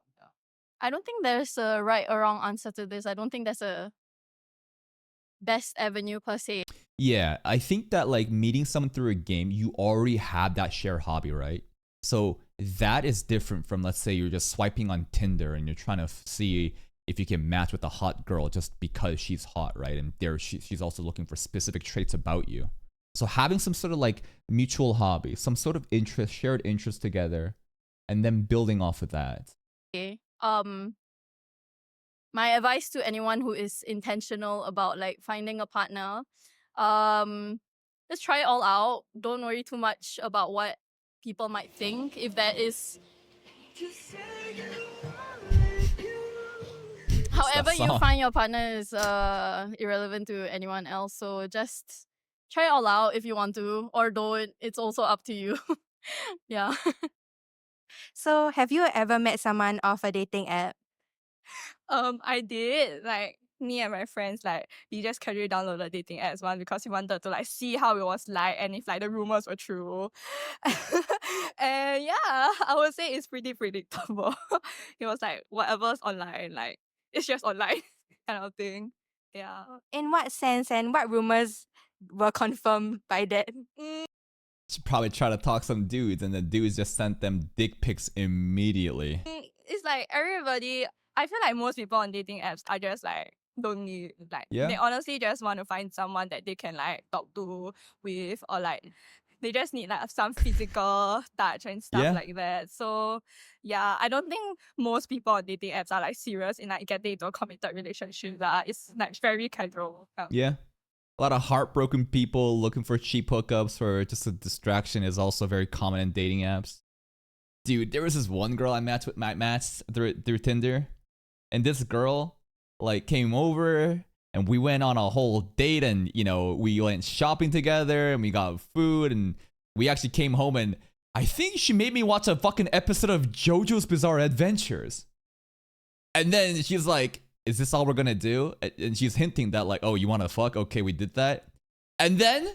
I don't think there's a right or wrong answer to this. I don't think there's a best avenue per se. Yeah, I think that meeting someone through a game, you already have that shared hobby, right? So that is different from, let's say you're just swiping on Tinder and you're trying to see if you can match with a hot girl just because she's hot, right? And she's also looking for specific traits about you. So having some sort of mutual hobby, some sort of shared interest together, and then building off of that. Okay. my advice to anyone who is intentional about like finding a partner, just try it all out. Don't worry too much about what people might think. If that is however you song. find your partner is irrelevant to anyone else. So just try it all out if you want to, or don't. It's also up to you. Yeah. So, have you ever met someone off a dating app? I did. Like me and my friends, like we just casually downloaded dating apps one because we wanted to like see how it was like and if like the rumors were true. And yeah, I would say it's pretty predictable. It was like whatever's online, like it's just online kind of thing. Yeah. In what sense and what rumors were confirmed by that? She probably tried to talk some dudes, and the dudes just sent them dick pics immediately. It's like everybody. I feel like most people on dating apps are just like don't need like Yeah. they honestly just want to find someone that they can like talk to with, or like they just need like some physical touch and stuff Yeah. like that. So yeah, I don't think most people on dating apps are like serious in like getting into a committed relationship. It's like very casual. Yeah. A lot of heartbroken people looking for cheap hookups for just a distraction is also very common in dating apps. Dude, there was this one girl I matched through Tinder, and this girl like came over and we went on a whole date, and you know, we went shopping together and we got food, and we actually came home, and I think she made me watch a fucking episode of JoJo's Bizarre Adventures. And then she's like, is this all we're gonna do? And she's hinting that like, oh, you wanna fuck? Okay, we did that. And then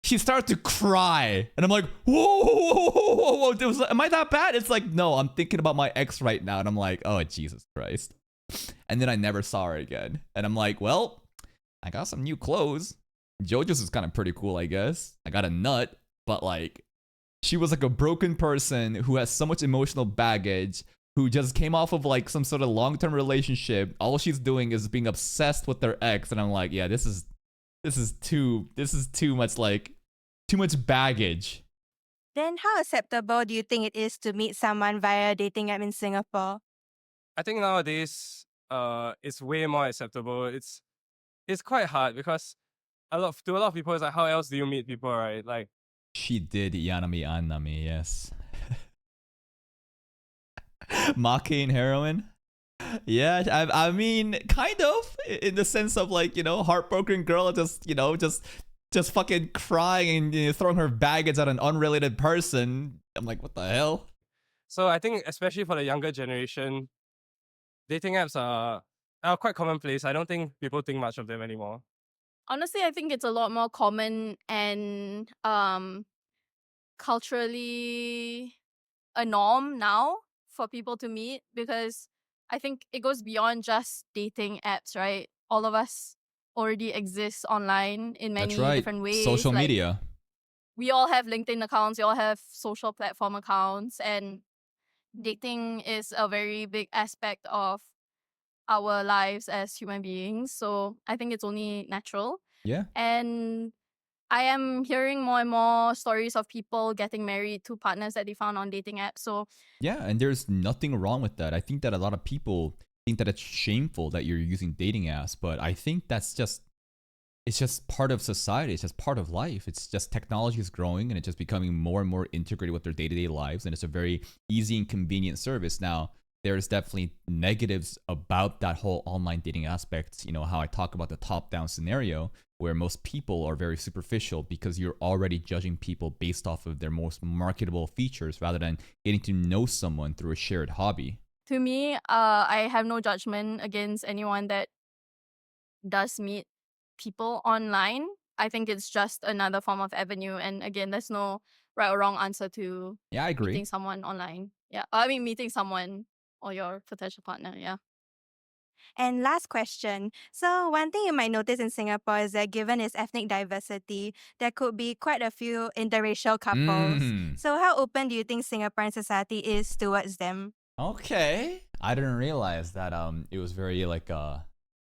she started to cry. And I'm like, whoa, whoa, whoa, whoa. Am I that bad? It's like, no, I'm thinking about my ex right now. And I'm like, oh, Jesus Christ. And then I never saw her again. And I'm like, well, I got some new clothes. JoJo's is kind of pretty cool, I guess. I got a nut, but like, she was like a broken person who has so much emotional baggage, who just came off of like some sort of long-term relationship. All she's doing is being obsessed with their ex, and I'm like, yeah, this is too much, like too much baggage. Then how acceptable do you think it is to meet someone via a dating app in Singapore? I think nowadays, it's way more acceptable. It's quite hard because to a lot of people, it's like, how else do you meet people, right? Like, She did Yanami Anami, yes. Mocking heroin. Yeah, I mean, kind of, in the sense of like, you know, heartbroken girl just, you know, just fucking crying and, you know, throwing her baggage at an unrelated person. I'm like, what the hell? so I think especially for the younger generation, dating apps are quite commonplace. I don't think people think much of them anymore. Honestly, I think it's a lot more common and culturally a norm now for people to meet, because I think it goes beyond just dating apps, right? All of us already exist online in many That's right. different ways. Social like, media. We all have LinkedIn accounts, we all have social platform accounts, and dating is a very big aspect of our lives as human beings. So I think it's only natural. Yeah. And I am hearing more and more stories of people getting married to partners that they found on dating apps. So Yeah, and there's nothing wrong with that. I think that a lot of people think that it's shameful that you're using dating apps, but I think that's just, it's just part of society. It's just part of life. It's just technology is growing and it's just becoming more and more integrated with their day-to-day lives, and it's a very easy and convenient service. Now, there's definitely negatives about that whole online dating aspect. You know, how I talk about the top-down scenario where most people are very superficial because you're already judging people based off of their most marketable features rather than getting to know someone through a shared hobby. to me, I have no judgment against anyone that does meet people online. I think it's just another form of avenue. And again, there's no right or wrong answer to Yeah, I agree. meeting someone online. Yeah. I mean, meeting someone or your potential partner. Yeah. And last question. So, one thing you might notice in Singapore is that given its ethnic diversity, there could be quite a few interracial couples. So, how open do you think Singaporean society is towards them? Okay. I didn't realize that it was very like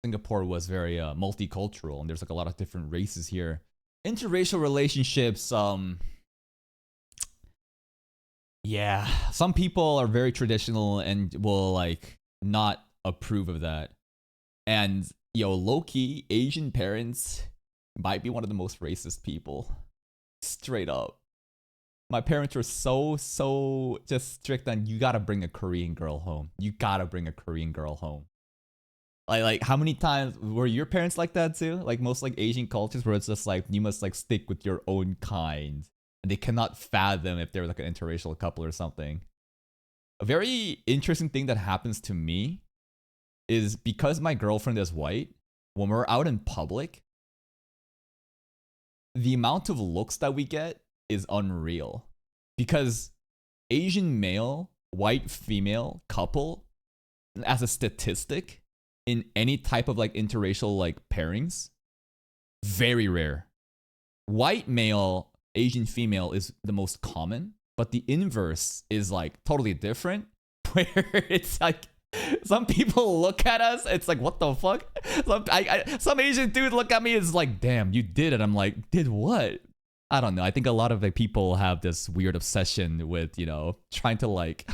Singapore was very multicultural, and there's like a lot of different races here. Interracial relationships, yeah, some people are very traditional and will like not approve of that. And yo, low-key, Asian parents might be one of the most racist people. Straight up. My parents were so just strict on, you gotta bring a Korean girl home. You gotta bring a Korean girl home. Like how many times were your parents like that too? Like most like Asian cultures where it's just like you must like stick with your own kind, and they cannot fathom if they're like an interracial couple or something. A very interesting thing that happens to me is because my girlfriend is white, when we're out in public, the amount of looks that we get is unreal. Because Asian male, white female couple, as a statistic, in any type of like interracial like pairings, very rare. White male, Asian female is the most common, but the inverse is like totally different, where it's like some people look at us, it's like, what the fuck? Some Asian dude look at me, is like, damn, you did it. I'm like, did what? I don't know. I think a lot of like people have this weird obsession with, you know, trying to like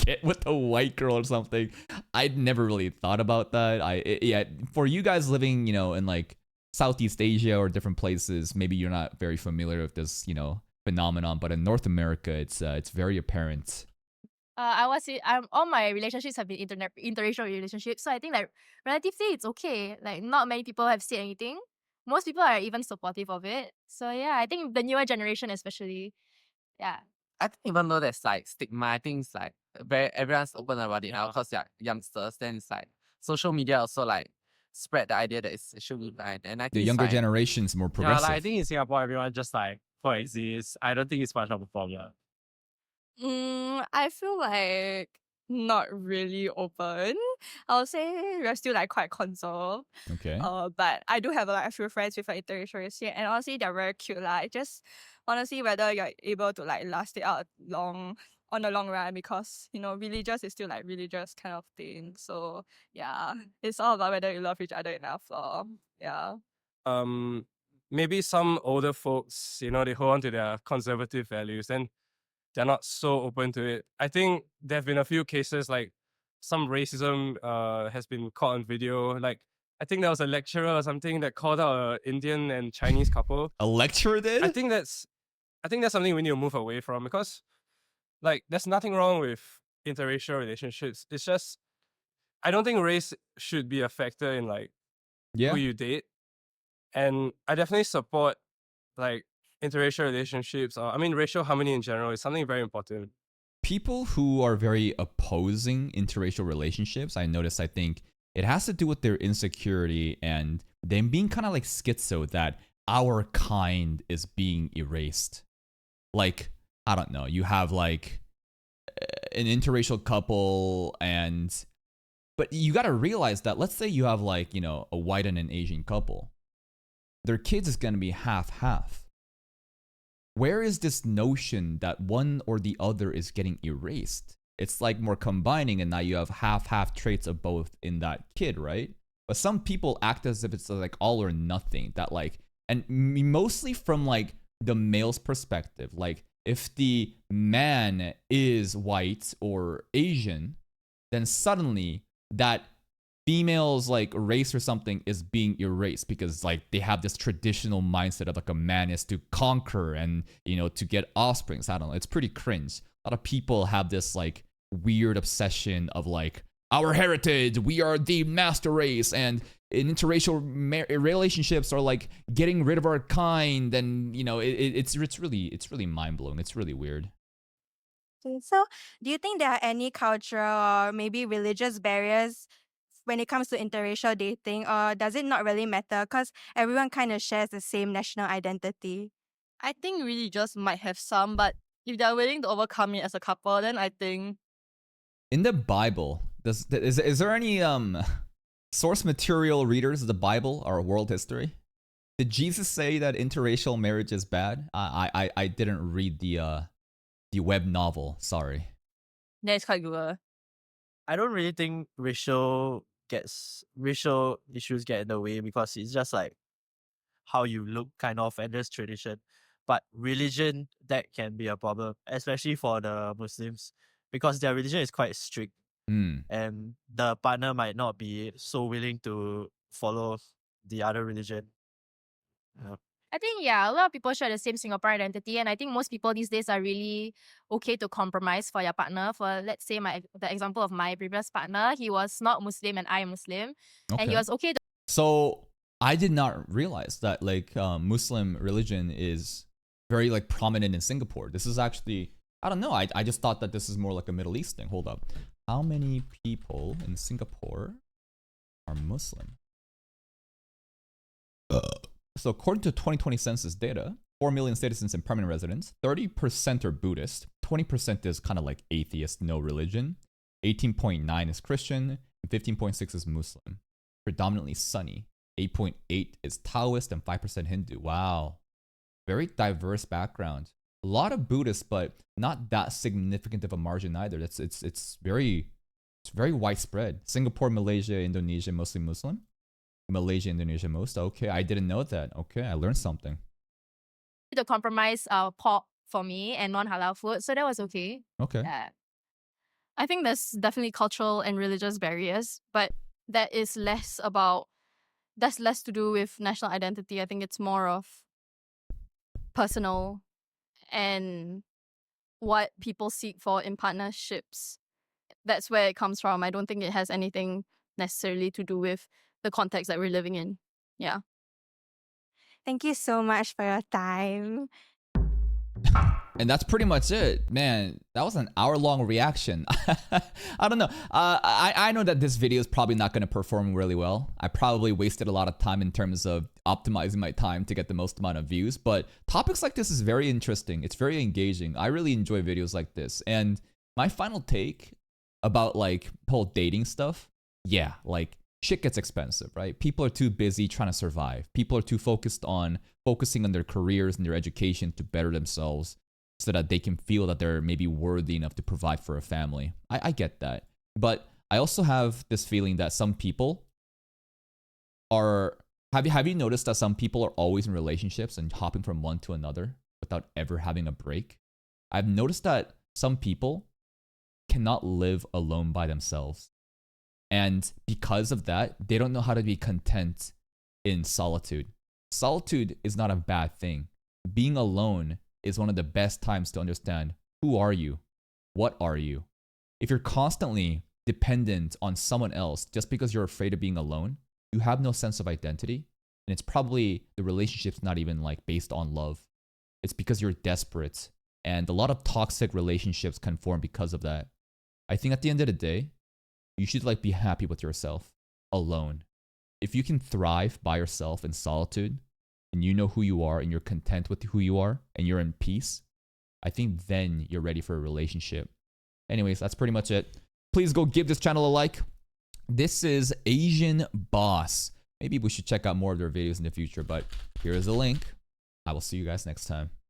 get with a white girl or something. I'd never really thought about that. Yeah, for you guys living, you know, in like Southeast Asia or different places, maybe you're not very familiar with this, you know, phenomenon. But in North America, it's very apparent. All my relationships have been interracial relationships, so I think like relatively it's okay. Like not many people have said anything. Most people are even supportive of it. So yeah, I think the newer generation especially, yeah. I think even though there's like stigma, I think it's like everyone's open about it now because they're youngsters. Then it's like social media also like spread the idea that it should be fine. And I think The it's younger fine. generation's more Yeah, progressive. like I think in Singapore, everyone just like coexists. I don't think it's much of a problem. I feel like not really open. I'll say we're still like quite conserved. Okay. But I do have like a few friends with an interracial relationship, and honestly they're very cute. Like I just wanna see whether you're able to like last it out on the long run, because you know religious is still like religious kind of thing. So yeah, it's all about whether you love each other enough. Yeah. Maybe some older folks, you know, they hold on to their conservative values and they're not so open to it. I think there have been a few cases like some racism has been caught on video. Like I think there was a lecturer or something that called out an Indian and Chinese couple. A lecturer did? I think that's something we need to move away from, because like there's nothing wrong with interracial relationships. It's just I don't think race should be a factor in like Yeah. who you date. And I definitely support like interracial relationships, or I mean racial harmony in general is something very important. People who are very opposing interracial relationships, I think it has to do with their insecurity and them being kind of like schizo, that our kind is being erased. Like, I don't know, you have like an interracial couple, but you got to realize that, let's say you have like, you know, a white and an Asian couple, their kids is going to be half. Where is this notion that one or the other is getting erased? It's like more combining, and now you have half traits of both in that kid, right? But some people act as if it's like all or nothing, that like, and mostly from like the male's perspective, like if the man is white or Asian, then suddenly that female's like race or something is being erased, because like they have this traditional mindset of like a man is to conquer and, you know, to get offspring. I don't know, it's pretty cringe. A lot of people have this like weird obsession of like our heritage, we are the master race, and in interracial relationships are like getting rid of our kind, and you know it's really mind-blowing. It's really weird. Okay, so do you think there are any cultural or maybe religious barriers when it comes to interracial dating, or does it not really matter because everyone kind of shares the same national identity? I think really just might have some, but if they're willing to overcome it as a couple, then I think In the Bible, is there any source material readers of the Bible or world history? Did Jesus say that interracial marriage is bad? I didn't read the web novel. Sorry. that's quite good. I don't really think racial issues get in the way, because it's just like how you look kind of, and there's tradition. But religion, that can be a problem, especially for the Muslims, because their religion is quite strict. and the partner might not be so willing to follow the other religion. I think, yeah, a lot of people share the same Singapore identity, and I think most people these days are really okay to compromise for your partner. For, let's say, the example of my previous partner, he was not Muslim and I am Muslim, and he Okay. was okay to So I did not realize that like Muslim religion is very like prominent in Singapore. This is actually, I don't know. I just thought that this is more like a Middle East thing. Hold up. How many people in Singapore are Muslim? So according to 2020 census data, 4 million citizens and permanent residents, 30% are Buddhist, 20% is kind of like atheist, no religion, 18.9 is Christian, and 15.6 is Muslim. Predominantly Sunni, 8.8 is Taoist, and 5% Hindu. Wow. Very diverse background. A lot of Buddhists, but not that significant of a margin either. It's very widespread. Singapore, Malaysia, Indonesia, mostly Muslim. Malaysia, Indonesia most. Okay, I didn't know that. Okay, I learned something. compromise pork for me and non-halal food, so that was okay. Okay. Yeah. I think there's definitely cultural and religious barriers, but that's less to do with national identity. I think it's more of personal and what people seek for in partnerships. That's where it comes from. I don't think it has anything necessarily to do with the context that we're living in. Yeah. Thank you so much for your time. And that's pretty much it. Man, that was an hour-long reaction. I don't know. I know that this video is probably not going to perform really well. I probably wasted a lot of time in terms of optimizing my time to get the most amount of views. But topics like this is very interesting. It's very engaging. I really enjoy videos like this. And my final take about like whole dating stuff, yeah, like shit gets expensive, right? People are too busy trying to survive. People are too focusing on their careers and their education to better themselves so that they can feel that they're maybe worthy enough to provide for a family. I get that. But I also have this feeling that some people are, have you noticed that some people are always in relationships and hopping from one to another without ever having a break? I've noticed that some people cannot live alone by themselves. And because of that, they don't know how to be content in solitude. Solitude is not a bad thing. Being alone is one of the best times to understand who are you? What are you? If you're constantly dependent on someone else just because you're afraid of being alone, you have no sense of identity. And it's probably the relationship's not even like based on love. It's because you're desperate. And a lot of toxic relationships can form because of that. I think at the end of the day, you should like be happy with yourself alone. If you can thrive by yourself in solitude and you know who you are and you're content with who you are and you're in peace, I think then you're ready for a relationship. Anyways, that's pretty much it. Please go give this channel a like. This is Asian Boss. Maybe we should check out more of their videos in the future, but here is the link. I will see you guys next time.